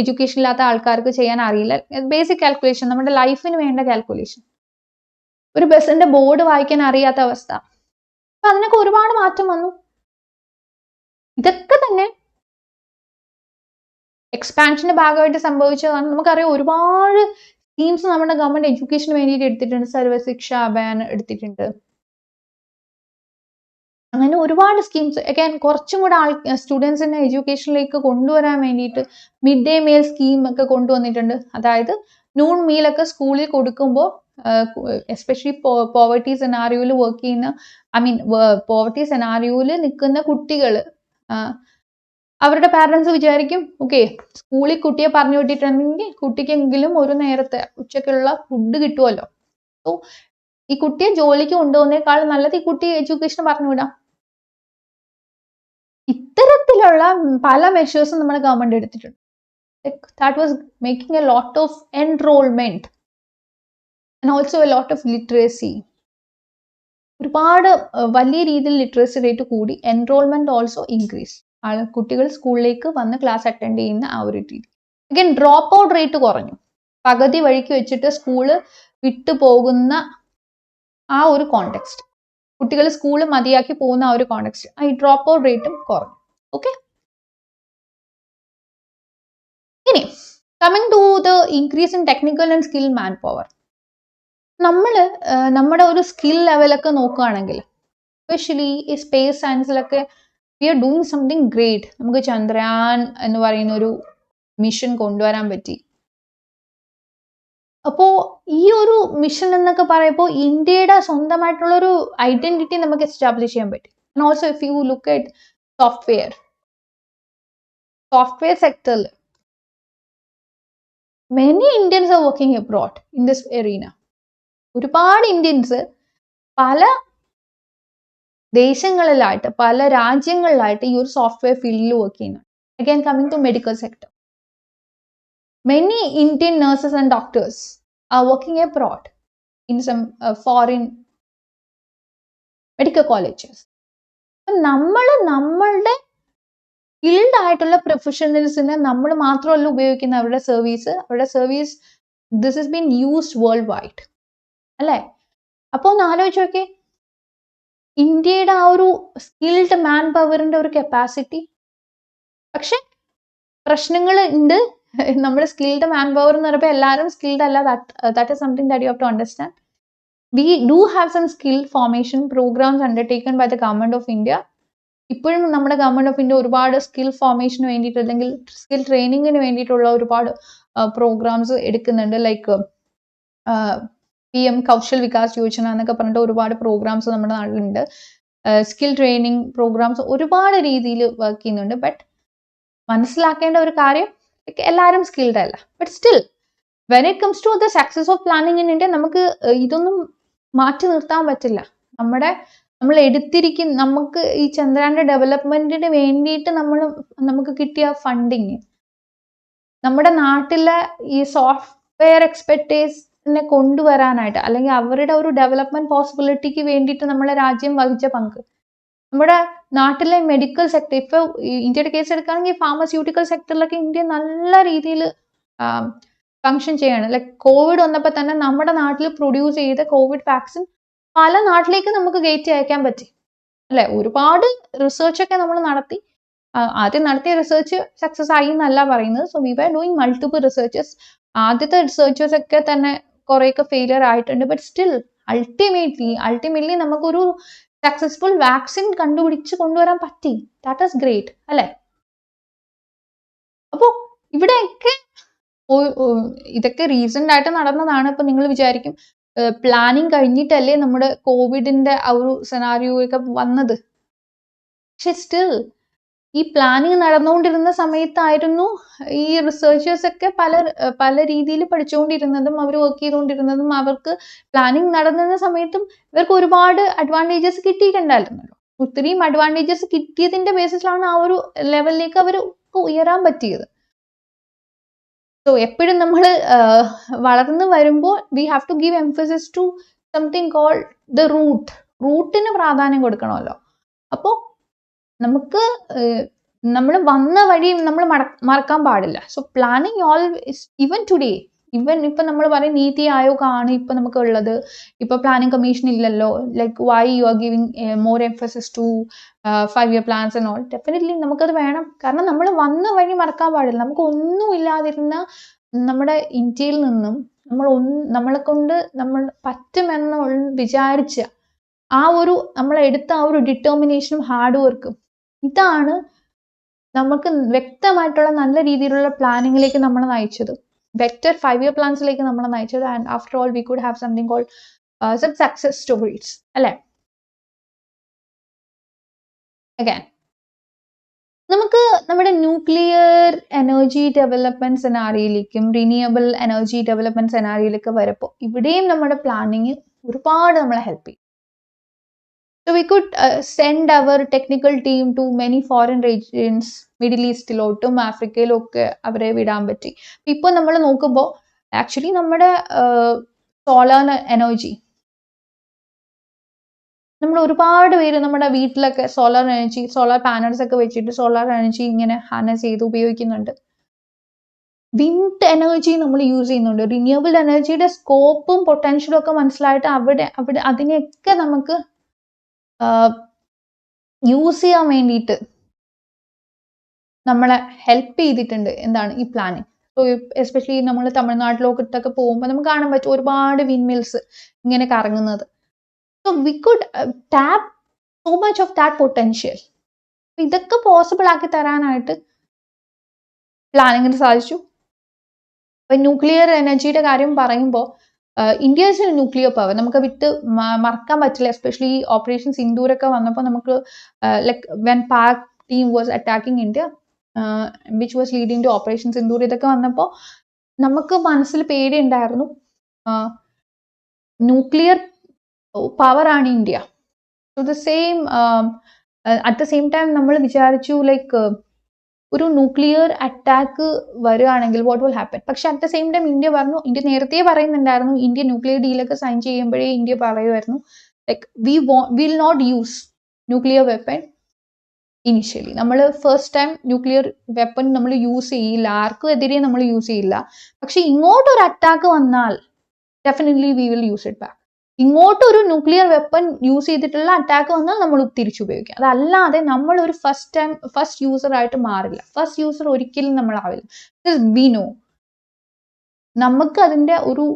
എഡ്യൂക്കേഷൻ ഇല്ലാത്ത ആൾക്കാർക്ക് ചെയ്യാൻ അറിയില്ല. ബേസിക് കാൽക്കുലേഷൻ, നമ്മുടെ ലൈഫിന് വേണ്ട കാൽക്കുലേഷൻ, ഒരു ബസ്സിന്റെ ബോർഡ് വായിക്കാൻ അറിയാത്ത അവസ്ഥ. അപ്പൊ അതിനൊക്കെ ഒരുപാട് മാറ്റം വന്നു. ഇതൊക്കെ തന്നെ എക്സ്പാൻഷന്റെ ഭാഗമായിട്ട് സംഭവിച്ചതാണ്. നമുക്കറിയാം ഒരുപാട് സ്കീംസ് നമ്മുടെ ഗവൺമെന്റ് എഡ്യൂക്കേഷന് വേണ്ടിയിട്ട് എടുത്തിട്ടുണ്ട്. സർവശിക്ഷ അഭിയാൻ എടുത്തിട്ടുണ്ട്. അങ്ങനെ ഒരുപാട് സ്കീംസ് അഗൈൻ കുറച്ചും കൂടെ സ്റ്റുഡൻസിനെ എഡ്യൂക്കേഷനിലേക്ക് കൊണ്ടുവരാൻ വേണ്ടിയിട്ട് മിഡ് ഡേ മീൽ സ്കീം ഒക്കെ കൊണ്ടുവന്നിട്ടുണ്ട്. അതായത് നൂൺ മീലൊക്കെ സ്കൂളിൽ കൊടുക്കുമ്പോൾ എസ്പെഷ്യലി പോവർട്ടി സെനാരിയോയിൽ വർക്ക് ചെയ്യുന്ന പോവർട്ടി സെനാരിയോയിൽ നിൽക്കുന്ന കുട്ടികൾ, അവരുടെ പാരൻസ് വിചാരിക്കും ഓക്കെ സ്കൂളിൽ കുട്ടിയെ പറഞ്ഞു വിട്ടിട്ടുണ്ടെങ്കിൽ കുട്ടിക്കെങ്കിലും ഒരു നേരത്തെ ഉച്ചക്കുള്ള ഫുഡ് കിട്ടുമല്ലോ. സോ ഈ കുട്ടിയെ ജോലിക്ക് കൊണ്ടുപോകുന്നേക്കാൾ നല്ലത് ഈ കുട്ടി എഡ്യൂക്കേഷൻ പറഞ്ഞു വിടാം. ഇത്തരത്തിലുള്ള പല മെഷേഴ്സും നമ്മുടെ ഗവൺമെന്റ് എടുത്തിട്ടുണ്ട്. That was making a lot of enrolment and also a lot of literacy. ഒരുപാട് വലിയ രീതിയിൽ ലിറ്ററസി റേറ്റ് കൂടി, എൻറോൾമെന്റ് ഓൾസോ ഇൻക്രീസ്. കുട്ടികൾ സ്കൂളിലേക്ക് വന്ന് ക്ലാസ് അറ്റൻഡ് ചെയ്യുന്ന ആ ഒരു രീതി. അഗൈൻ ഡ്രോപ്പ് ഔട്ട് റേറ്റ് കുറഞ്ഞു. പകുതി വഴിക്ക് വെച്ചിട്ട് സ്കൂള് വിട്ടു പോകുന്ന ആ ഒരു കോണ്ടെക്സ്റ്റ്, കുട്ടികൾ സ്കൂള് മതിയാക്കി പോകുന്ന ആ ഒരു കോണ്ടെക്സ്റ്റ്, ഈ ഡ്രോപ്പ് ഔട്ട് റേറ്റും കുറഞ്ഞു. ഓക്കെ, ഇനി coming to the increase in technical and skill man power. നമ്മുടെ ഒരു സ്കിൽ ലെവലൊക്കെ നോക്കുകയാണെങ്കിൽ എസ്പെഷ്യലി ഈ സ്പേസ് സയൻസിലൊക്കെ we are doing something great. നമുക്ക് ചന്ദ്രയാൻ എന്ന് പറയുന്ന ഒരു മിഷൻ കൊണ്ടുവരാൻ പറ്റി. അപ്പോൾ ഈ ഒരു മിഷൻ എന്നൊക്കെ പറയുമ്പോൾ ഇന്ത്യയുടെ സ്വന്തമായിട്ടുള്ള ഒരു ഐഡന്റിറ്റി നമുക്ക് എസ്റ്റാബ്ലിഷ് ചെയ്യാൻ പറ്റും. And also if you look at software സെക്ടറിൽ many Indians are working abroad in this arena. ഒരുപാട് ഇന്ത്യൻസ് പല ദേശങ്ങളിലായിട്ട് പല രാജ്യങ്ങളിലായിട്ട് ഈ ഒരു സോഫ്റ്റ്വെയർ ഫീൽഡിൽ വർക്ക് ചെയ്യുന്നു. Again coming to medical sector, many Indian nurses and doctors are working abroad in some foreign medical colleges. നമ്മളുടെ സ്കിൽഡ് ആയിട്ടുള്ള പ്രൊഫഷണൽസിനെ നമ്മൾ മാത്രമല്ല ഉപയോഗിക്കുന്ന അവരുടെ service this is been used world wide അല്ലേ? അപ്പോൾ ഒന്ന് ആലോചിച്ച് നോക്കേ, ഇന്ത്യയുടെ ആ ഒരു സ്കിൽഡ് മാൻ പവറിന്റെ ഒരു കപ്പാസിറ്റി. പക്ഷെ പ്രശ്നങ്ങൾ ഉണ്ട്. നമ്മൾ സ്കിൽഡ് മാൻ പവർ എന്ന് പറയുമ്പോൾ എല്ലാവരും സ്കിൽഡ് അല്ല. That is something that you have to understand. We do have some skill formation programs undertaken by the government of India. ഇപ്പോഴും നമ്മുടെ ഗവൺമെന്റ് ഓഫ് ഇന്ത്യ ഒരുപാട് സ്കിൽ ഫോർമേഷന് വേണ്ടിയിട്ട് അല്ലെങ്കിൽ സ്കിൽ ട്രെയിനിങ്ങിന് വേണ്ടിയിട്ടുള്ള ഒരുപാട് പ്രോഗ്രാംസ് എടുക്കുന്നുണ്ട്. ലൈക്ക് PM കൗശൽ വികാസ് യോജന എന്നൊക്കെ പറഞ്ഞിട്ട് ഒരുപാട് പ്രോഗ്രാംസ് നമ്മുടെ നാട്ടിലുണ്ട്. സ്കിൽ ട്രെയിനിങ് പ്രോഗ്രാംസ് ഒരുപാട് രീതിയിൽ വർക്ക് ചെയ്യുന്നുണ്ട്. ബട്ട് മനസ്സിലാക്കേണ്ട ഒരു കാര്യം, എല്ലാവരും സ്കിൽഡ് അല്ല. But still when it comes to the success of planning in India നമുക്ക് ഇതൊന്നും മാറ്റി നിർത്താൻ പറ്റില്ല. നമ്മൾ എടുത്തിരിക്കുന്ന നമുക്ക് ഈ ചന്ദ്രയാന്റെ ഡെവലപ്മെന്റിന് വേണ്ടിയിട്ട് നമുക്ക് കിട്ടിയ ഫണ്ടിങ്, നമ്മുടെ നാട്ടിലെ ഈ സോഫ്റ്റ്വെയർ നെ കൊണ്ടുവരാനായിട്ട് അല്ലെങ്കിൽ അവരുടെ ഒരു ഡെവലപ്മെന്റ് പോസിബിലിറ്റിക്ക് വേണ്ടിയിട്ട് നമ്മളെ രാജ്യം വഹിച്ച പങ്ക്. നമ്മുടെ നാട്ടിലെ മെഡിക്കൽ സെക്ടർ, ഇപ്പൊ ഇന്ത്യയുടെ കേസ് എടുക്കുകയാണെങ്കിൽ ഫാർമസ്യൂട്ടിക്കൽ സെക്ടറിലൊക്കെ ഇന്ത്യ നല്ല രീതിയിൽ ഫങ്ഷൻ ചെയ്യാണ്. ലൈക് കോവിഡ് വന്നപ്പോൾ തന്നെ നമ്മുടെ നാട്ടിൽ പ്രൊഡ്യൂസ് ചെയ്ത കോവിഡ് വാക്സിൻ പല നാട്ടിലേക്ക് നമുക്ക് കയറ്റി അയക്കാൻ പറ്റി അല്ലെ. ഒരുപാട് റിസർച്ച് ഒക്കെ നമ്മൾ നടത്തി. ആദ്യം നടത്തിയ റിസർച്ച് സക്സസ് ആയി എന്നല്ല പറയുന്നത്. So we were doing multiple researches. ആദ്യത്തെ റിസർച്ചേഴ്സ് ഒക്കെ തന്നെ കുറെയൊക്കെ ഫെയിലിയർ ആയിട്ടുണ്ട്. ബട്ട് സ്റ്റിൽ അൾട്ടിമേറ്റ്ലി നമുക്കൊരു സക്സസ്ഫുൾ വാക്സിൻ കണ്ടുപിടിച്ച് കൊണ്ടുവരാൻ പറ്റി. ദാറ്റ് ഈസ് ഗ്രേറ്റ് അല്ലെ. അപ്പോ ഇവിടെയൊക്കെ ഇതൊക്കെ റീസെന്റ് ആയിട്ട് നടന്നതാണ്. ഇപ്പൊ നിങ്ങൾ വിചാരിക്കും പ്ലാനിങ് കഴിഞ്ഞിട്ടല്ലേ നമ്മുടെ കോവിഡിന്റെ ആ ഒരു സെനാരിയോ ഒക്കെ വന്നത്. പക്ഷെ സ്റ്റിൽ ഈ പ്ലാനിങ് നടന്നുകൊണ്ടിരുന്ന സമയത്തായിരുന്നു ഈ റിസർച്ചേഴ്സ് ഒക്കെ പല രീതിയിൽ പഠിച്ചുകൊണ്ടിരുന്നതും അവർ വർക്ക് ചെയ്തുകൊണ്ടിരുന്നതും. അവർക്ക് പ്ലാനിങ് നടന്നിരുന്ന സമയത്തും ഇവർക്ക് ഒരുപാട് അഡ്വാൻറ്റേജസ് കിട്ടിയിട്ടുണ്ടായിരുന്നല്ലോ. ഒത്തിരിയും അഡ്വാൻറ്റേജസ് കിട്ടിയതിന്റെ ബേസിസിലാണ് ആ ഒരു ലെവലിലേക്ക് അവർ ഉയരാൻ പറ്റിയത്. സോ എപ്പോഴും നമ്മൾ വളർന്നു വരുമ്പോൾ we have to give emphasis to something called the റൂട്ടിന് പ്രാധാന്യം കൊടുക്കണമല്ലോ. അപ്പോൾ നമുക്ക് നമ്മൾ വന്ന വഴി നമ്മൾ മറക്കാൻ പാടില്ല. So planning always, even today, ഇപ്പൊ നമ്മൾ പറയും നീതി ആയോഗ് ആണ് ഇപ്പൊ നമുക്ക് ഉള്ളത്, ഇപ്പൊ പ്ലാനിങ് കമ്മീഷൻ ഇല്ലല്ലോ. Like why you are giving more emphasis to 5-year plans and all. Definitely നമുക്കത് വേണം. കാരണം നമ്മൾ വന്ന വഴി മറക്കാൻ പാടില്ല. നമുക്ക് ഒന്നും ഇല്ലാതിരുന്ന നമ്മുടെ ഇന്ത്യയിൽ നിന്നും നമ്മളെ കൊണ്ട് നമ്മൾ പറ്റുമെന്ന് വിചാരിച്ച ആ ഒരു നമ്മളെടുത്ത ആ ഒരു ഡിറ്റർമിനേഷനും ഹാർഡ് വർക്കും, ഇതാണ് നമുക്ക് വ്യക്തമായിട്ടുള്ള നല്ല രീതിയിലുള്ള പ്ലാനിങ്ങിലേക്ക് നമ്മളെ നയിച്ചത്. ബെറ്റർ 5-year പ്ലാൻസിലേക്ക് നമ്മളെ നയിച്ചത്. And after all we could have something called some success stories അല്ലെ. അഗൈൻ നമുക്ക് നമ്മുടെ ന്യൂക്ലിയർ എനർജി ഡെവലപ്മെന്റ് സെനാരിയിലേക്കും റിന്യൂവബിൾ എനർജി ഡെവലപ്മെന്റ് സെനാരിയിലേക്ക് വരുമ്പോൾ ഇവിടെയും നമ്മുടെ പ്ലാനിങ് ഒരുപാട് നമ്മളെ ഹെൽപ്പ് ചെയ്യും. So we could send our technical team to many foreign regions, middle ഈസ്റ്റിലോട്ടും ആഫ്രിക്കയിലും ഒക്കെ അവരെ വിടാൻ പറ്റി. ഇപ്പോൾ നമ്മൾ നോക്കുമ്പോൾ ആക്ച്വലി നമ്മുടെ സോളാർ എനർജി നമ്മൾ ഒരുപാട് പേര് നമ്മുടെ വീട്ടിലൊക്കെ സോളാർ പാനൽസ് ഒക്കെ വെച്ചിട്ട് സോളാർ എനർജി ഇങ്ങനെ ഹാർനസ് ചെയ്ത് ഉപയോഗിക്കുന്നുണ്ട്. വിൻഡ് എനർജി നമ്മൾ യൂസ് ചെയ്യുന്നുണ്ട്. റിന്യൂവബിൾ എനർജിയുടെ സ്കോപ്പും പൊട്ടൻഷ്യലും ഒക്കെ മനസ്സിലായിട്ട് അവിടെ അതിനെയൊക്കെ നമുക്ക് യൂസ് ചെയ്യാൻ വേണ്ടിയിട്ട് നമ്മളെ ഹെൽപ്പ് ചെയ്തിട്ടുണ്ട് എന്താണ് ഈ പ്ലാനിങ്. സോ എസ്പെഷ്യലി നമ്മൾ തമിഴ്നാട്ടിലോട്ടൊക്കെ പോകുമ്പോൾ നമുക്ക് കാണാൻ പറ്റും ഒരുപാട് വിൻഡ് മിൽസ് ഇങ്ങനെ കറങ്ങുന്നത്. So we could tap so much of that potential. ഇതൊക്കെ പോസിബിൾ ആക്കി തരാനായിട്ട് പ്ലാനിങ്ങിന് സാധിച്ചു. ഇപ്പൊ ന്യൂക്ലിയർ എനർജിയുടെ കാര്യം പറയുമ്പോൾ India is a nuclear power. നമുക്ക് വിട്ട് മറക്കാൻ പറ്റില്ല. എസ്പെഷ്യലി ഓപ്പറേഷൻ സിന്ദൂരൊക്കെ വന്നപ്പോൾ നമുക്ക് like when Pak team was attacking India which was leading to operation Sindoor, ഇതൊക്കെ വന്നപ്പോൾ നമുക്ക് മനസ്സിൽ പേടിയുണ്ടായിരുന്നു. ന്യൂക്ലിയർ പവർ ആണ് India. So at the same time നമ്മൾ വിചാരിച്ചു ലൈക്ക് ഒരു ന്യൂക്ലിയർ അറ്റാക്ക് വരികയാണെങ്കിൽ വാട്ട് വിൽ ഹാപ്പൻ. പക്ഷെ at the same time India നേരത്തെ പറയുന്നുണ്ടായിരുന്നു, ഇന്ത്യ ന്യൂക്ലിയർ ഡീലൊക്കെ സൈൻ ചെയ്യുമ്പോഴേ ഇന്ത്യ പറയുമായിരുന്നു like will not use nuclear weapon initially. നമ്മൾ ഫസ്റ്റ് ടൈം ന്യൂക്ലിയർ വെപ്പൺ നമ്മൾ യൂസ് ചെയ്യില്ല, ആർക്കും എതിരെ നമ്മൾ യൂസ് ചെയ്യില്ല. പക്ഷെ ഇങ്ങോട്ടൊരു അറ്റാക്ക് വന്നാൽ definitely we will use it back. ഇങ്ങോട്ടൊരു ന്യൂക്ലിയർ വെപ്പൺ യൂസ് ചെയ്തിട്ടുള്ള അറ്റാക്ക് വന്നാൽ നമ്മൾ തിരിച്ചുപയോഗിക്കാം. അതല്ലാതെ നമ്മൾ ഒരു ഫസ്റ്റ് യൂസർ ആയിട്ട് മാറില്ല. ഫസ്റ്റ് യൂസർ ഒരിക്കലും നമ്മളാവില്ല. വി നോ, നമുക്ക് അതിന്റെ ഒരു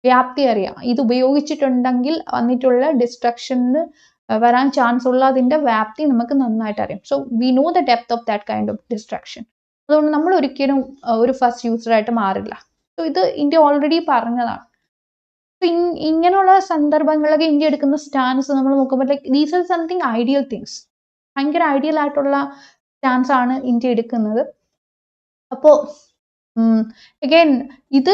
വ്യാപ്തി അറിയാം. ഇത് ഉപയോഗിച്ചിട്ടുണ്ടെങ്കിൽ വന്നിട്ടുള്ള ഡിസ്ട്രക്ഷന് വരാൻ ചാൻസ് ഉള്ള അതിന്റെ വ്യാപ്തി നമുക്ക് നന്നായിട്ട് അറിയാം. So we know the depth of that kind of destruction. അതുകൊണ്ട് നമ്മൾ ഒരിക്കലും ഒരു ഫസ്റ്റ് യൂസർ ആയിട്ട് മാറില്ല. സോ ഇത് ഇന്ത്യ ഓൾറെഡി പറഞ്ഞതാണ്. ഇങ്ങനെയുള്ള സന്ദർഭങ്ങളിലൊക്കെ ഇന്ത്യ എടുക്കുന്ന സ്റ്റാൻസ് നമ്മൾ നോക്കുമ്പോൾ like these are something ideal things. ഭയങ്കര ഐഡിയൽ ആയിട്ടുള്ള സ്റ്റാൻസ് ആണ് ഇന്ത്യ എടുക്കുന്നത്. അപ്പോ അഗൈൻ ഇത്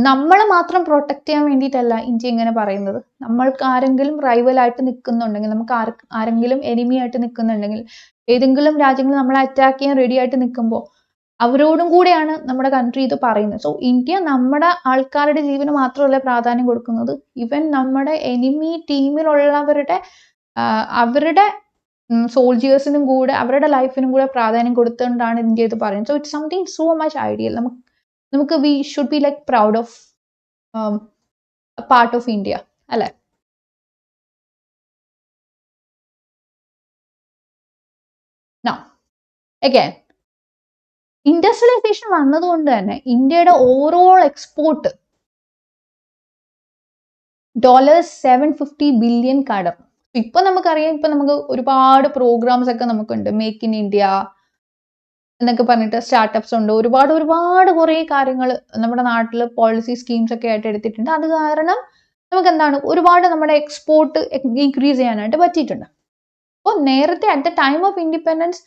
നമ്മളെ മാത്രം പ്രൊട്ടക്ട് ചെയ്യാൻ വേണ്ടിയിട്ടല്ല ഇന്ത്യ ഇങ്ങനെ പറയുന്നത്. നമ്മൾക്ക് ആരെങ്കിലും റൈവലായിട്ട് നിൽക്കുന്നുണ്ടെങ്കിൽ, നമുക്ക് ആരെങ്കിലും എനിമി ആയിട്ട് നിൽക്കുന്നുണ്ടെങ്കിൽ, ഏതെങ്കിലും രാജ്യങ്ങൾ നമ്മളെ അറ്റാക്ക് ചെയ്യാൻ റെഡി ആയിട്ട് നിൽക്കുമ്പോൾ അവരോടും കൂടെയാണ് നമ്മുടെ കൺട്രി ഇത് പറയുന്നത്. സോ ഇന്ത്യ നമ്മുടെ ആൾക്കാരുടെ ജീവന് മാത്രമല്ല പ്രാധാന്യം കൊടുക്കുന്നത്, ഈവൻ നമ്മുടെ എനിമി ടീമിലുള്ളവരുടെ അവരുടെ സോൾജിയേഴ്സിനും കൂടെ അവരുടെ ലൈഫിനും കൂടെ പ്രാധാന്യം കൊടുത്തുകൊണ്ടാണ് ഇന്ത്യ ഇത് പറയുന്നത്. So it's something so much ideal. നമുക്ക് we should be like proud of part of India അല്ലെ. Now, again, ഇൻഡസ്ട്രിയലൈസേഷൻ വന്നതുകൊണ്ട് തന്നെ ഇന്ത്യയുടെ ഓവറോൾ എക്സ്പോർട്ട് $750 ബില്യൺ കടന്നു. ഇപ്പൊ നമുക്കറിയാം, ഇപ്പൊ നമുക്ക് ഒരുപാട് പ്രോഗ്രാംസ് ഒക്കെ നമുക്കുണ്ട്, മേക്ക് ഇൻ ഇന്ത്യ എന്നൊക്കെ പറഞ്ഞിട്ട് സ്റ്റാർട്ടപ്സ് ഉണ്ട്, ഒരുപാട് കുറേ കാര്യങ്ങൾ നമ്മുടെ നാട്ടിൽ പോളിസി സ്കീംസ് ഒക്കെ ആയിട്ട് എടുത്തിട്ടുണ്ട്. അത് കാരണം നമുക്ക് എന്താണ് ഒരുപാട് നമ്മുടെ എക്സ്പോർട്ട് ഇൻക്രീസ് ചെയ്യാനായിട്ട് പറ്റിയിട്ടുണ്ട്. അപ്പോൾ നേരത്തെ at the time of independence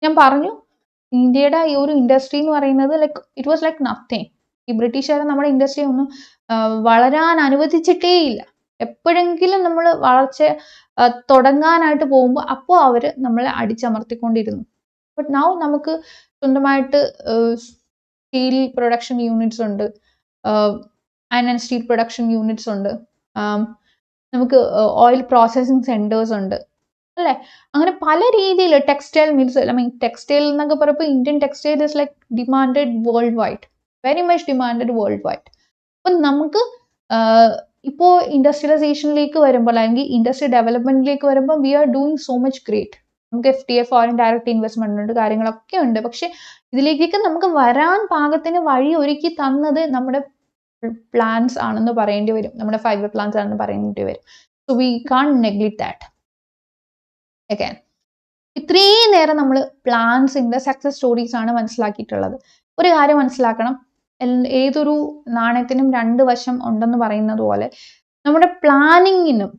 ഞാൻ പറഞ്ഞു, ഇന്ത്യയുടെ ഈ ഒരു ഇൻഡസ്ട്രി എന്ന് പറയുന്നത് like it was like nothing. ഈ ബ്രിട്ടീഷുകാർ നമ്മുടെ ഇൻഡസ്ട്രി ഒന്നും വളരാൻ അനുവദിച്ചിട്ടേയില്ല. എപ്പോഴെങ്കിലും നമ്മൾ വളർച്ച തുടങ്ങാനായിട്ട് പോകുമ്പോൾ അപ്പോൾ അവർ നമ്മളെ അടിച്ചമർത്തിക്കൊണ്ടിരുന്നു. ബട്ട് നൗ നമുക്ക് സ്വന്തമായിട്ട് സ്റ്റീൽ പ്രൊഡക്ഷൻ യൂണിറ്റ്സ് ഉണ്ട്, iron and steel production units ഉണ്ട്, നമുക്ക് ഓയിൽ പ്രോസസ്സിംഗ് സെന്റേഴ്സ് ഉണ്ട് അല്ലേ. അങ്ങനെ പല രീതിയിൽ ടെക്സ്റ്റൈൽ മീൻസ് ടെക്സ്റ്റൈൽ എന്നൊക്കെ പറയുമ്പോൾ Indian textile is like demanded world wide, very much demanded world wide. അപ്പം നമുക്ക് ഇപ്പോൾ ഇൻഡസ്ട്രിയലൈസേഷനിലേക്ക് വരുമ്പോൾ അല്ലെങ്കിൽ ഇൻഡസ്ട്രി ഡെവലപ്മെന്റിലേക്ക് വരുമ്പോൾ we are doing so much great. നമുക്ക് FTA ഫോറിൻ ഡയറക്റ്റ് ഇൻവെസ്റ്റ്മെന്റ് ഉണ്ട്, കാര്യങ്ങളൊക്കെ ഉണ്ട്. പക്ഷെ ഇതിലേക്കൊക്കെ നമുക്ക് വരാൻ പാകത്തിന് വഴി ഒരുക്കി തന്നത് നമ്മുടെ പ്ലാൻസ് ആണെന്ന് പറയേണ്ടി വരും, നമ്മുടെ 5 year പ്ലാൻസ് ആണെന്ന് പറയേണ്ടി വരും. So we can neglect that. Again ഇത്രയും നേരം നമ്മൾ പ്ലാൻസിന്റെ സക്സസ് സ്റ്റോറീസ് ആണ് മനസ്സിലാക്കിയിട്ടുള്ളത്. ഒരു കാര്യം മനസ്സിലാക്കണം, ഏതൊരു നാണയത്തിനും 2 വശം ഉണ്ടെന്ന് പറയുന്നത് പോലെ നമ്മുടെ പ്ലാനിങ്ങിനും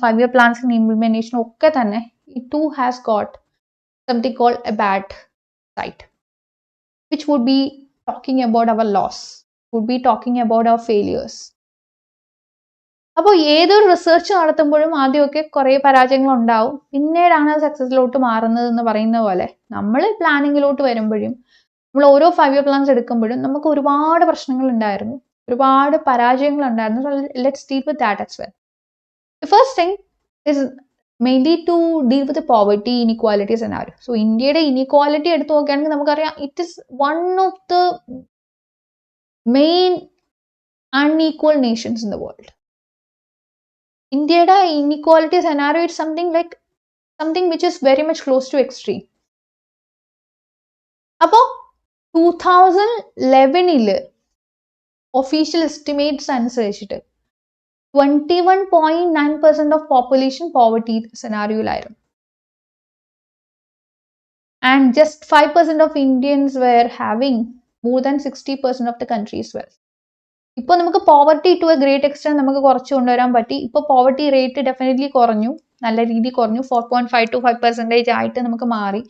5 year പ്ലാൻസിനും ഇംപ്ലിമെന്റേഷനും ഒക്കെ തന്നെ it too has got something called a bad side, which would be talking about our loss, would be talking about our failures. അപ്പോൾ ഏതൊരു റിസർച്ച് നടത്തുമ്പോഴും ആദ്യമൊക്കെ കുറേ പരാജയങ്ങൾ ഉണ്ടാവും, പിന്നീടാണ് സക്സസിലോട്ട് മാറുന്നത് എന്ന് പറയുന്ന പോലെ നമ്മൾ പ്ലാനിങ്ങിലോട്ട് വരുമ്പോഴും നമ്മൾ ഓരോ 5 year പ്ലാൻസ് എടുക്കുമ്പോഴും നമുക്ക് ഒരുപാട് പ്രശ്നങ്ങൾ ഉണ്ടായിരുന്നു, ഒരുപാട് പരാജയങ്ങൾ ഉണ്ടായിരുന്നു. Let's deal with that as well. The first thing is mainly to deal with poverty inequality scenario. So ഇന്ത്യയുടെ ഇനിക്വാലിറ്റി എടുത്തു നോക്കുകയാണെങ്കിൽ നമുക്കറിയാം it is one of the main unequal nations in the world. ഇന്ത്യയുടെ inequality scenario it something which is very much close to extreme. അപ്പോൾ 2011 ഒഫീഷ്യൽ എസ്റ്റിമേറ്റ്സ് അനുസരിച്ചിട്ട് 21.9% ഓഫ് പോപ്പുലേഷൻ പോവർട്ടി സെനാരിയോയിലായിരുന്നു. And just 5% of Indians were having more than 60% of the country's wealth. ഇപ്പോൾ നമുക്ക് poverty to a great extent നമുക്ക് കുറച്ച് കൊണ്ടുവരാൻ പറ്റി. ഇപ്പോൾ പോവർട്ടി റേറ്റ് ഡെഫിനറ്റ്ലി കുറഞ്ഞു, നല്ല രീതിയിൽ കുറഞ്ഞു, 4.5 to 5% ആയിട്ട് നമുക്ക് മാറി.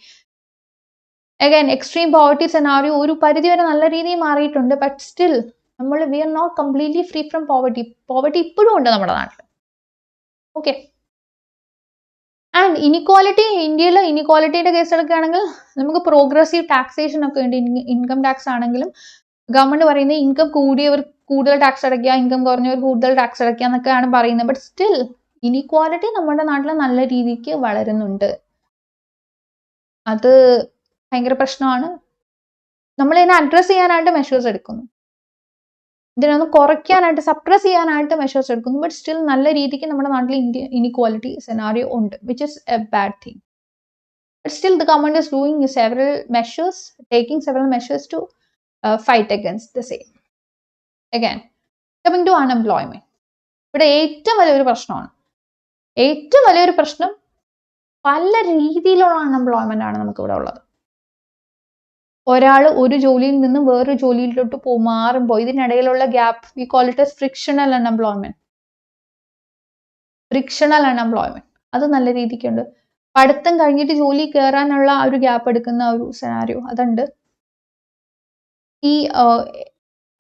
അഗൈൻ എക്സ്ട്രീം പോവർട്ടി സെനാരിയോ ഒരു പരിധി വരെ നല്ല രീതിയിൽ മാറിയിട്ടുണ്ട്. But still we are not completely free from poverty ഇപ്പോഴും ഉണ്ട് നമ്മുടെ നാട്ടിൽ. ഓക്കെ. ആൻഡ് ഇനിക്വാലിറ്റി, ഇന്ത്യയിൽ ഇനിക്വാലിറ്റിയുടെ കേസ് എടുക്കുകയാണെങ്കിൽ നമുക്ക് പ്രോഗ്രസീവ് ടാക്സേഷൻ ഒക്കെ ഉണ്ട്. ഇൻകം ടാക്സ് ആണെങ്കിലും ഗവൺമെന്റ് പറയുന്നത് ഇൻകം കൂടിയവർ കൂടുതൽ ടാക്സ് അടയ്ക്കുക, ഇൻകം കുറഞ്ഞവർ കൂടുതൽ ടാക്സ് അടയ്ക്കുക എന്നൊക്കെയാണ് പറയുന്നത്. ബട്ട് സ്റ്റിൽ ഇനിക്വാലിറ്റി നമ്മുടെ നാട്ടിൽ നല്ല രീതിക്ക് വളരുന്നുണ്ട്. അത് ഭയങ്കര പ്രശ്നമാണ്. നമ്മൾ ഇതിനെ അഡ്രസ് ചെയ്യാനായിട്ട് മെഷേഴ്സ് എടുക്കുന്നു, ഇതിനൊന്ന് കുറയ്ക്കാനായിട്ട് സപ്രസ് ചെയ്യാനായിട്ട് മെഷേഴ്സ് എടുക്കുന്നു. ബട്ട് സ്റ്റിൽ നല്ല രീതിക്ക് നമ്മുടെ നാട്ടിൽ ഇനിക്വാലിറ്റി സെനാരിയോ ഉണ്ട്, which is a bad thing. But still the government is doing several measures to fight against the same. Again coming to unemployment, ഇവിടെ ഏറ്റവും വലിയൊരു പ്രശ്നം പല രീതിയിലുള്ള അൺഎംപ്ലോയ്മെന്റ് ആണ് നമുക്ക് ഇവിടെ ഉള്ളത്. ഒരാൾ ഒരു ജോലിയിൽ നിന്നും വേറൊരു ജോലിയിലോട്ട് മാറുമ്പോൾ ഇതിനിടയിലുള്ള gap we call it as frictional unemployment. അത് നല്ല രീതിക്കുണ്ട്. പഠിത്തം കഴിഞ്ഞിട്ട് ജോലി കയറാനുള്ള ആ ഒരു ഗ്യാപ്പ് എടുക്കുന്ന ഒരു സെനാരിയോ അതുണ്ട്. ഈ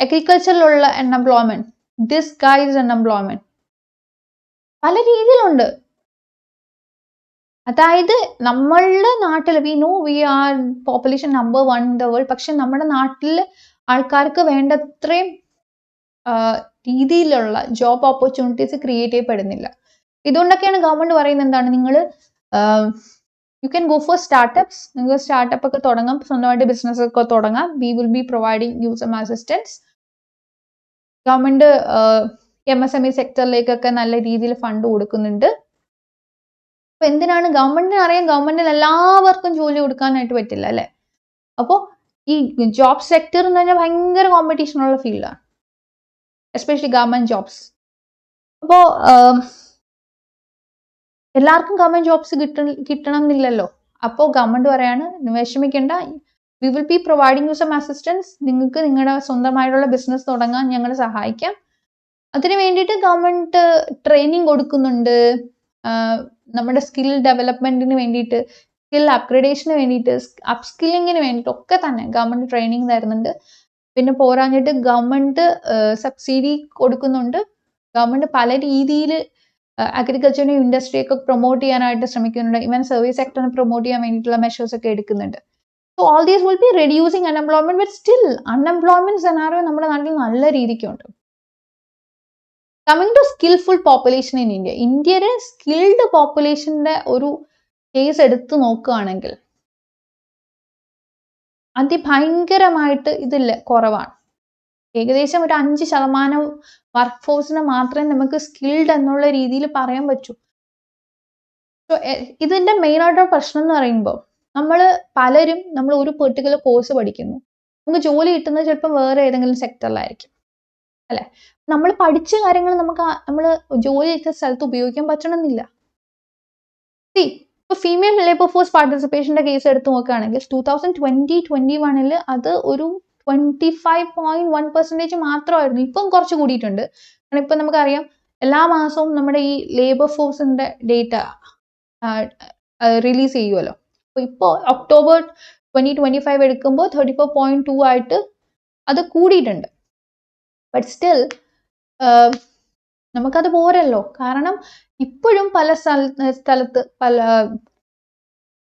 അഗ്രികൾച്ചറിലുള്ള അൺഎംപ്ലോയ്മെന്റ്, ഡിസ്ഗൈസ്ഡ് അൺഎംപ്ലോയ്മെന്റ് പല രീതിയിലുണ്ട്. അതായത് നമ്മളുടെ നാട്ടിൽ we know we are population number 1 in the world, പക്ഷെ നമ്മുടെ നാട്ടിൽ ആൾക്കാർക്ക് വേണ്ടത്രയും രീതിയിലുള്ള ജോബ് ഓപ്പർച്യൂണിറ്റീസ് ക്രിയേറ്റ് ചെയ്യപ്പെടുന്നില്ല. ഇതുകൊണ്ടൊക്കെയാണ് ഗവൺമെന്റ് പറയുന്നത് എന്താണ്, നിങ്ങൾ you can go for startups, നിങ്ങൾ സ്റ്റാർട്ടപ്പ് ഒക്കെ തുടങ്ങാം, സ്വന്തമായിട്ട് ബിസിനസ് ഒക്കെ തുടങ്ങാം, we will be providing you some assistance. Government MSME സെക്ടറിലേക്കൊക്കെ നല്ല രീതിയിൽ ഫണ്ട് കൊടുക്കുന്നുണ്ട്. അപ്പൊ എന്തിനാണ് ഗവൺമെന്റിന് അറിയാം, ഗവൺമെന്റിന് എല്ലാവർക്കും ജോലി കൊടുക്കാനായിട്ട് പറ്റില്ല അല്ലെ. അപ്പോൾ ഈ ജോബ് സെക്ടർ എന്ന് പറഞ്ഞാൽ ഭയങ്കര കോമ്പറ്റീഷൻ ഉള്ള ഫീൽഡാണ്, എസ്പെഷ്യലി ഗവൺമെന്റ് ജോബ്സ്. അപ്പോൾ എല്ലാവർക്കും ഗവൺമെന്റ് ജോബ്സ് കിട്ടണം എന്നില്ലല്ലോ. അപ്പോൾ ഗവൺമെന്റ് പറയാണ് വിഷമിക്കേണ്ട, we will be providing you some assistance, നിങ്ങൾക്ക് നിങ്ങളുടെ സ്വന്തമായിട്ടുള്ള ബിസിനസ് തുടങ്ങാൻ ഞങ്ങൾ സഹായിക്കാം. അതിന് വേണ്ടിയിട്ട് ഗവൺമെന്റ് ട്രെയിനിങ് കൊടുക്കുന്നുണ്ട്, നമ്മുടെ സ്കിൽ ഡെവലപ്മെന്റിന് വേണ്ടിയിട്ട്, സ്കിൽ അപ്ഗ്രഡേഷന് വേണ്ടിയിട്ട്, അപ്സ്കില്ലിങ്ങിന് വേണ്ടിയിട്ട് ഒക്കെ തന്നെ ഗവൺമെന്റ് ട്രെയിനിങ് തരുന്നുണ്ട്. പിന്നെ പോരാഞ്ഞിട്ട് ഗവൺമെന്റ് സബ്സിഡി കൊടുക്കുന്നുണ്ട്. ഗവൺമെന്റ് പല രീതിയിൽ അഗ്രികൾച്ചറിനെ ഇൻഡസ്ട്രിയൊക്കെ പ്രൊമോട്ട് ചെയ്യാനായിട്ട് ശ്രമിക്കുന്നുണ്ട്. ഈവൻ സർവീസ് സെക്ടറിനെ പ്രൊമോട്ട് ചെയ്യാൻ വേണ്ടിയിട്ടുള്ള മെഷേഴ്സ് ഒക്കെ എടുക്കുന്നുണ്ട്. So all these will be reducing unemployment, but still unemployment scenario നമ്മുടെ നാട്ടിൽ നല്ല രീതിക്കുണ്ട്. Coming to skilful population in India, ഇന്ത്യയിലെ സ്കിൽഡ് പോപ്പുലേഷന്റെ ഒരു കേസ് എടുത്തു നോക്കുകയാണെങ്കിൽ അതിഭയങ്കരമായിട്ട് ഇതില്ല കുറവാണ്. ഏകദേശം ഒരു 5% വർക്ക് ഫോഴ്സിനെ മാത്രമേ നമുക്ക് സ്കിൽഡ് എന്നുള്ള രീതിയിൽ പറയാൻ പറ്റൂ. സോ ഇതിന്റെ മെയിൻ ആയിട്ടുള്ള പ്രശ്നം എന്ന് പറയുമ്പോൾ നമ്മൾ ഒരു പെർട്ടിക്കുലർ കോഴ്സ് പഠിക്കുന്നു, നമുക്ക് ജോലി കിട്ടുന്നത് ചിലപ്പോൾ വേറെ ഏതെങ്കിലും സെക്ടറിലായിരിക്കും അല്ലെ. നമ്മൾ പഠിച്ച കാര്യങ്ങൾ നമ്മൾ ജോലി ചെയ്ത സ്ഥലത്ത് ഉപയോഗിക്കാൻ പറ്റണമെന്നില്ല. ഇപ്പോൾ ഫീമെയിൽ ലേബർ ഫോഴ്സ് പാർട്ടിസിപ്പേഷന്റെ കേസ് എടുത്ത് നോക്കുകയാണെങ്കിൽ 2020-21 അത് ഒരു 25.1% മാത്രമായിരുന്നു. ഇപ്പം കുറച്ച് കൂടിയിട്ടുണ്ട്. കാരണം ഇപ്പം നമുക്കറിയാം എല്ലാ മാസവും നമ്മുടെ ഈ ലേബർ ഫോഴ്സിന്റെ ഡേറ്റ റിലീസ് ചെയ്യുമല്ലോ. അപ്പോൾ ഇപ്പോൾ ഒക്ടോബർ 2025 എടുക്കുമ്പോൾ 34.2 ആയിട്ട് അത് കൂടിയിട്ടുണ്ട്. ബട്ട് സ്റ്റിൽ നമുക്കത് പോരല്ലോ. കാരണം ഇപ്പോഴും പല സ്ഥലത്ത് പല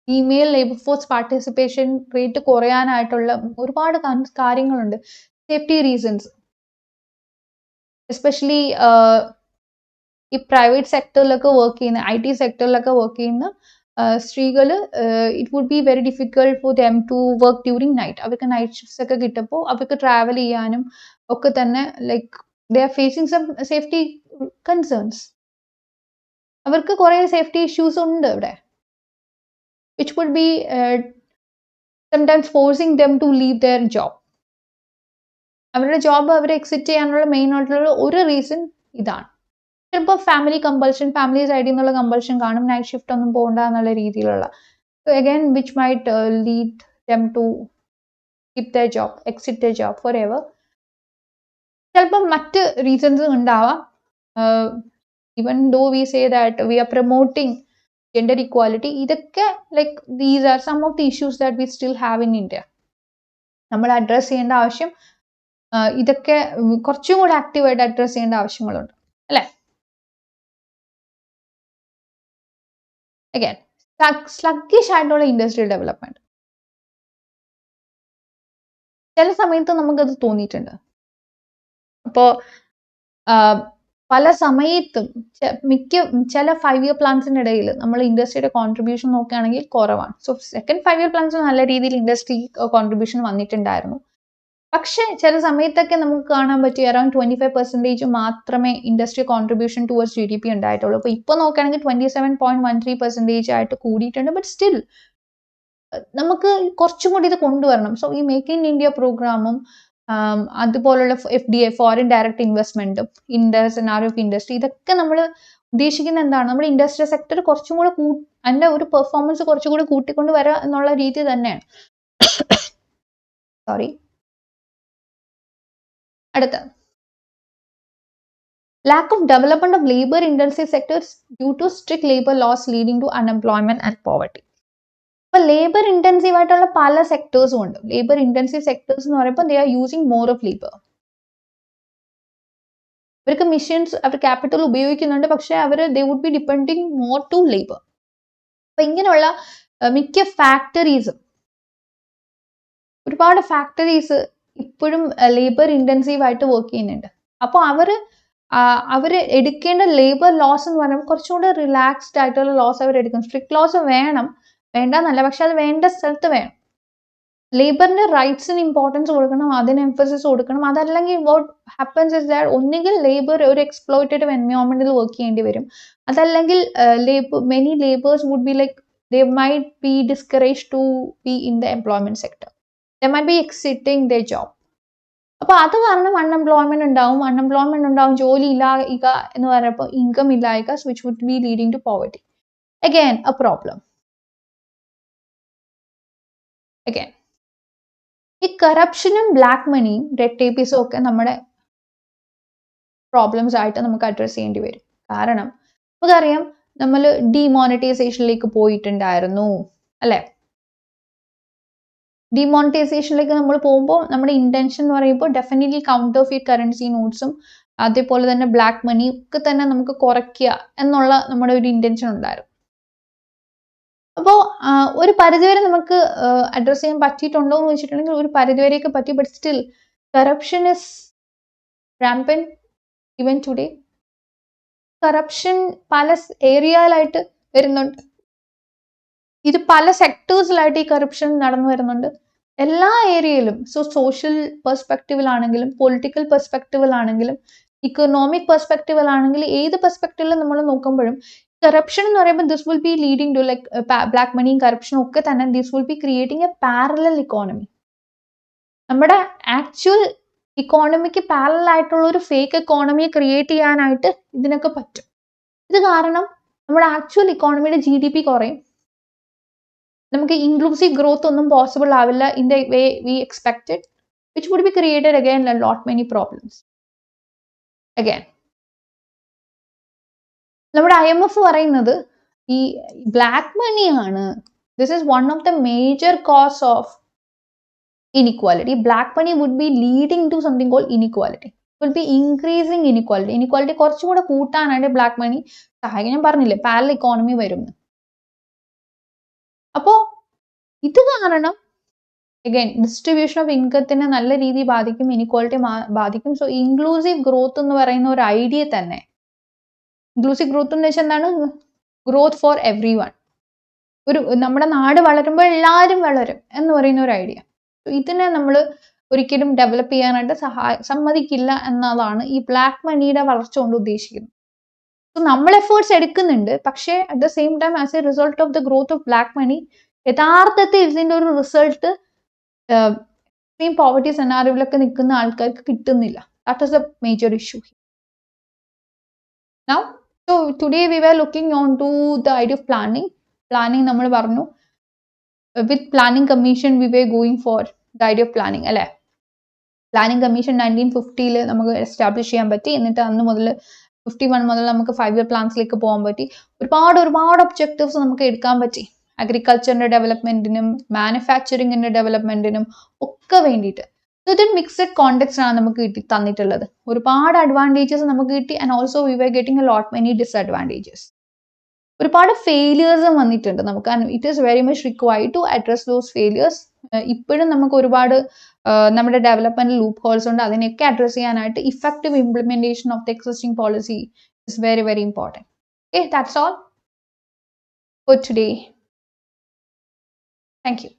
female labour force participation rate കുറയാനായിട്ടുള്ള ഒരുപാട് കാര്യങ്ങളുണ്ട്. സേഫ്റ്റി റീസൺസ്, എസ്പെഷ്യലി ഈ പ്രൈവറ്റ് സെക്ടറിലൊക്കെ വർക്ക് ചെയ്യുന്ന, IT സെക്ടറിലൊക്കെ വർക്ക് ചെയ്യുന്ന സ്ത്രീകൾ, it would be very difficult for them to work during night. അവർക്ക് നൈറ്റ് ഷിഫ്റ്റ്സ് ഒക്കെ കിട്ടുമ്പോൾ അവർക്ക് ട്രാവൽ ചെയ്യാനും ഒക്കെ തന്നെ like they are facing some safety concerns. അവർക്ക് കുറേ സേഫ്റ്റി ഇഷ്യൂസ് ഉണ്ട് ഇവിടെ, which would be sometimes forcing them to leave their job. അവരുടെ ജോബ് അവരെ എക്സിറ്റ് ചെയ്യാനുള്ള മെയിൻ ആയിട്ടുള്ള ഒരു റീസൺ ഇതാണ്. ചിലപ്പോൾ ഫാമിലി സൈഡിൽ നിന്നുള്ള കമ്പൾഷൻ കാണും, നൈറ്റ് ഷിഫ്റ്റ് ഒന്നും പോകണ്ട എന്നുള്ള രീതിയിലുള്ള. So again which might lead them to keep their job, exit their job for ever. ചിലപ്പോൾ മറ്റ് റീസൺസ് ഉണ്ടാവാം. Even though we say that we are promoting gender equality, ഇതൊക്കെ like these are some of the issues that we still have in India. നമ്മൾ അഡ്രസ് ചെയ്യേണ്ട ആവശ്യം, ഇതൊക്കെ കുറച്ചും കൂടെ ആക്റ്റീവായിട്ട് അഡ്രസ് ചെയ്യേണ്ട ആവശ്യങ്ങളുണ്ട് അല്ലേ. അഗൈൻ സ്ലഗ്ഗിഷ് ആയിട്ടുള്ള ഇൻഡസ്ട്രിയൽ ഡെവലപ്മെന്റ് ചില സമയത്ത് നമുക്കത് തോന്നിയിട്ടുണ്ട്. അപ്പോൾ പല സമയത്തും ചില 5-year പ്ലാൻസിന്റെ ഇടയിൽ നമ്മൾ ഇൻഡസ്ട്രിയുടെ കോൺട്രിബ്യൂഷൻ നോക്കുകയാണെങ്കിൽ കുറവാണ്. സോ സെക്കൻഡ് 5-year പ്ലാൻസ് നല്ല രീതിയിൽ ഇൻഡസ്ട്രി കോൺട്രിബ്യൂഷൻ വന്നിട്ടുണ്ടായിരുന്നു. പക്ഷെ ചില സമയത്തൊക്കെ നമുക്ക് കാണാൻ പറ്റിയ അറൌണ്ട് 25% മാത്രമേ ഇൻഡസ്ട്രി കോൺട്രിബ്യൂഷൻ ടുവേർഡ്സ് GDP ഉണ്ടായിട്ടുള്ളൂ. അപ്പോൾ ഇപ്പോൾ നോക്കുകയാണെങ്കിൽ 27.13% ആയിട്ട് കൂടിയിട്ടുണ്ട്. ബട്ട് സ്റ്റിൽ നമുക്ക് കുറച്ചും കൂടി ഇത് കൊണ്ടുവരണം. സോ ഈ മേക്ക് ഇൻ ഇന്ത്യ പ്രോഗ്രാമും അതുപോലുള്ള FDI, ഫോറിൻ ഡയറക്റ്റ് ഇൻവെസ്റ്റ്മെന്റും, സെനാറിയോ ഓഫ് ഇൻഡസ്ട്രി, ഇതൊക്കെ നമ്മൾ ഉദ്ദേശിക്കുന്ന എന്താണ്, നമ്മുടെ ഇൻഡസ്ട്രിയൽ സെക്ടർ കുറച്ചും കൂടെ അതിന്റെ ഒരു പെർഫോമൻസ് കുറച്ചും കൂടി കൂട്ടിക്കൊണ്ട് വരിക എന്നുള്ള രീതി തന്നെയാണ്. സോറി. അടുത്ത lack of development of labor intensive sectors due to strict labor laws leading to unemployment and poverty. അപ്പോൾ ലേബർ ഇന്റൻസീവ് ആയിട്ടുള്ള പല സെക്ടേഴ്സും ഉണ്ട്. ലേബർ ഇന്റൻസീവ് സെക്ടേഴ്സ് എന്ന് പറയുമ്പോൾ they are using more of labour. അവർക്ക് മെഷീൻസ്, അവർ ക്യാപിറ്റൽ ഉപയോഗിക്കുന്നുണ്ട്, പക്ഷെ അവർ they would be depending more to labour. അപ്പൊ ഇങ്ങനെയുള്ള മിക്ക ഫാക്ടറീസും, ഒരുപാട് ഫാക്ടറീസ് ഇപ്പോഴും ലേബർ ഇൻറ്റൻസീവ് ആയിട്ട് വർക്ക് ചെയ്യുന്നുണ്ട്. അപ്പോൾ അവർ എടുക്കേണ്ട ലേബർ ലോസ് എന്ന് പറയുമ്പോൾ കുറച്ചുകൂടെ റിലാക്സ്ഡ് ആയിട്ടുള്ള ലോസ് അവർ എടുക്കും. സ്ട്രിക്ട് ലോസ് വേണ്ടെന്നല്ല, പക്ഷെ അത് വേണ്ട സ്ഥലത്ത് വേണം. ലേബറിന്റെ റൈറ്റ്സിന് ഇമ്പോർട്ടൻസ് കൊടുക്കണം, അതിന് എംഫസിസ് കൊടുക്കണം. അതല്ലെങ്കിൽ വാട്ട് ഹാപ്പൻസ് ഇസ് ദാറ്റ് ഒന്നുകിൽ ലേബർ ഒരു എക്സ്പ്ലോയിറ്റേറ്റീവ് എൻവയോൺമെന്റിൽ വർക്ക് ചെയ്യേണ്ടി വരും, അതല്ലെങ്കിൽ many labours would be like they might be discouraged to be in the employment sector. They might be exiting their job. അപ്പോൾ അത് കാരണം അൺഎംപ്ലോയ്മെന്റ് ഉണ്ടാവും, ജോലി ഇല്ലായ്ക എന്ന് പറയുമ്പോൾ income ഇല്ലായ്ക, which would be leading to poverty. Again, a problem. Again, ഈ കറപ്ഷനും ബ്ലാക്ക് മണിയും റെഡ് ടേപ്പീസും ഒക്കെ നമ്മുടെ പ്രോബ്ലംസ് ആയിട്ട് നമുക്ക് അഡ്രസ് ചെയ്യേണ്ടി വരും. കാരണം നമുക്കറിയാം, നമ്മൾ ഡിമോണിറ്റൈസേഷനിലേക്ക് പോയിട്ടുണ്ടായിരുന്നു അല്ലെ. ഡിമോണിറ്റൈസേഷനിലേക്ക് നമ്മൾ പോകുമ്പോൾ നമ്മുടെ ഇന്റൻഷൻ എന്ന് പറയുമ്പോൾ ഡെഫിനറ്റ്ലി കൗണ്ടർ ഫീറ്റ് കറൻസി നോട്ട്സും അതേപോലെ തന്നെ ബ്ലാക്ക് മണി ഒക്കെ തന്നെ നമുക്ക് കുറയ്ക്കുക എന്നുള്ള നമ്മുടെ ഒരു ഇന്റൻഷൻ ഉണ്ടായിരുന്നു. അപ്പോൾ ഒരു പരിധിവരെ നമുക്ക് അഡ്രസ് ചെയ്യാൻ പറ്റിയിട്ടുണ്ടോ എന്ന് വെച്ചിട്ടുണ്ടെങ്കിൽ ഒരു പരിധിവരെയൊക്കെ പറ്റി. But still corruption is rampant even today. Corruption പല ഏരിയയിലായിട്ട് വരുന്നുണ്ട്. ഇത് പല സെക്ടേഴ്സിലായിട്ട് ഈ കറപ്ഷൻ നടന്നു വരുന്നുണ്ട്, എല്ലാ ഏരിയയിലും. സോഷ്യൽ പെർസ്പെക്റ്റീവിലാണെങ്കിലും പൊളിറ്റിക്കൽ പെർസ്പെക്റ്റീവിലാണെങ്കിലും ഇക്കണോമിക് പെർസ്പെക്റ്റീവിലാണെങ്കിലും ഏത് പെർസ്പെക്റ്റീവിലും നമ്മൾ നോക്കുമ്പോഴും കറപ്ഷൻ എന്ന് പറയുമ്പോൾ this will be leading to like black മണിയും കറപ്ഷനും ഒക്കെ തന്നെ this will be creating a parallel economy. നമ്മുടെ ആക്ച്വൽ ഇക്കോണമിക്ക് പാരലൽ ആയിട്ടുള്ള ഒരു ഫേക്ക് ഇക്കോണമിയെ ക്രിയേറ്റ് ചെയ്യാനായിട്ട് ഇതിനൊക്കെ പറ്റും. ഇത് കാരണം നമ്മുടെ ആക്ച്വൽ ഇക്കോണമിയുടെ GDP കുറയും, നമുക്ക് ഇൻക്ലൂസീവ് ഗ്രോത്ത് ഒന്നും പോസിബിൾ ആവില്ല in the way we expected, which would be created again lot many problems. Again നമ്മുടെ IMF പറയുന്നത് ഈ ബ്ലാക്ക് മണിയാണ്, this is one of the major cause of inequality. Black money would be leading to something called inequality. It will be increasing inequality. Inequality കുറച്ചും കൂടെ കൂട്ടാനായിട്ട് ബ്ലാക്ക് മണി സഹായിക്കും. ഞാൻ പറഞ്ഞില്ലേ പാരലൽ ഇക്കോണമി വരും. അപ്പോൾ ഇത് കാരണം അഗൈൻ ഡിസ്ട്രിബ്യൂഷൻ ഓഫ് ഇൻകത്തിനെ നല്ല രീതിയിൽ ബാധിക്കും, ഇനിക്വാളിറ്റി ബാധിക്കും. സോ ഇൻക്ലൂസീവ് ഗ്രോത്ത് എന്ന് പറയുന്ന ഒരു ഐഡിയ തന്നെ, ഇൻക്ലൂസീവ് ഗ്രോത്ത് എന്ന് വെച്ചാൽ എന്താണ്? Growth for every one. നമ്മുടെ നാട് വളരുമ്പോൾ എല്ലാവരും വളരും എന്ന് പറയുന്ന ഒരു ഐഡിയ. ഇതിനെ നമ്മൾ ഒരിക്കലും ഡെവലപ്പ് ചെയ്യാനായിട്ട് സമ്മതിക്കില്ല എന്നതാണ് ഈ ബ്ലാക്ക് മണിയുടെ വളർച്ച കൊണ്ട് ഉദ്ദേശിക്കുന്നത്. സോ നമ്മൾ എഫേർട്സ് എടുക്കുന്നുണ്ട്, പക്ഷേ at the same time as a result of the growth of black money യഥാർത്ഥത്തിൽ ഇതിൻ്റെ ഒരു റിസൾട്ട് എക്സ്ട്രീം പോവർട്ടി സെനാറിയോയിലൊക്കെ നിൽക്കുന്ന ആൾക്കാർക്ക് കിട്ടുന്നില്ല. That is a major issue. Now so today we were looking on to the idea of planning നമ്മൾ പറഞ്ഞു. With planning commission we were going for the idea of planning അല്ലേ. പ്ലാനിങ് കമ്മീഷൻ 1950 നമുക്ക് എസ്റ്റാബ്ലിഷ് ചെയ്യാൻ പറ്റി. എന്നിട്ട് അന്ന് മുതൽ 51 മുതൽ നമുക്ക് 5 year പ്ലാൻസിലേക്ക് പോകാൻ പറ്റി. ഒരുപാട് ഒബ്ജക്റ്റീവ്സ് നമുക്ക് എടുക്കാൻ പറ്റി. അഗ്രികൾച്ചറിന്റെ ഡെവലപ്മെന്റിനും മാനുഫാക്ചറിങ്ങിന്റെ ഡെവലപ്മെന്റിനും ഒക്കെ വേണ്ടിയിട്ട്. സോ ഇതൊരു മിക്സഡ് കോണ്ടെക്സ്റ്റ് ആണ് നമുക്ക് തന്നിട്ടുള്ളത്. ഒരുപാട് അഡ്വാൻറ്റേജസ് നമുക്ക് കിട്ടി, and also we were getting a lot many disadvantages. ഒരുപാട് ഫെയിലിയേഴ്സും വന്നിട്ടുണ്ട് നമുക്ക്, and it is very much required to address those failures. ഇപ്പോഴും നമുക്ക് ഒരുപാട് നമ്മുടെ ഡെവലപ്മെന്റ് ലൂപ്പ് ഹോൾസ് ഉണ്ട്. അതിനെയൊക്കെ അഡ്രസ് ചെയ്യാനായിട്ട് effective implementation of the existing policy is very very important. Okay, that's all for today. Thank you.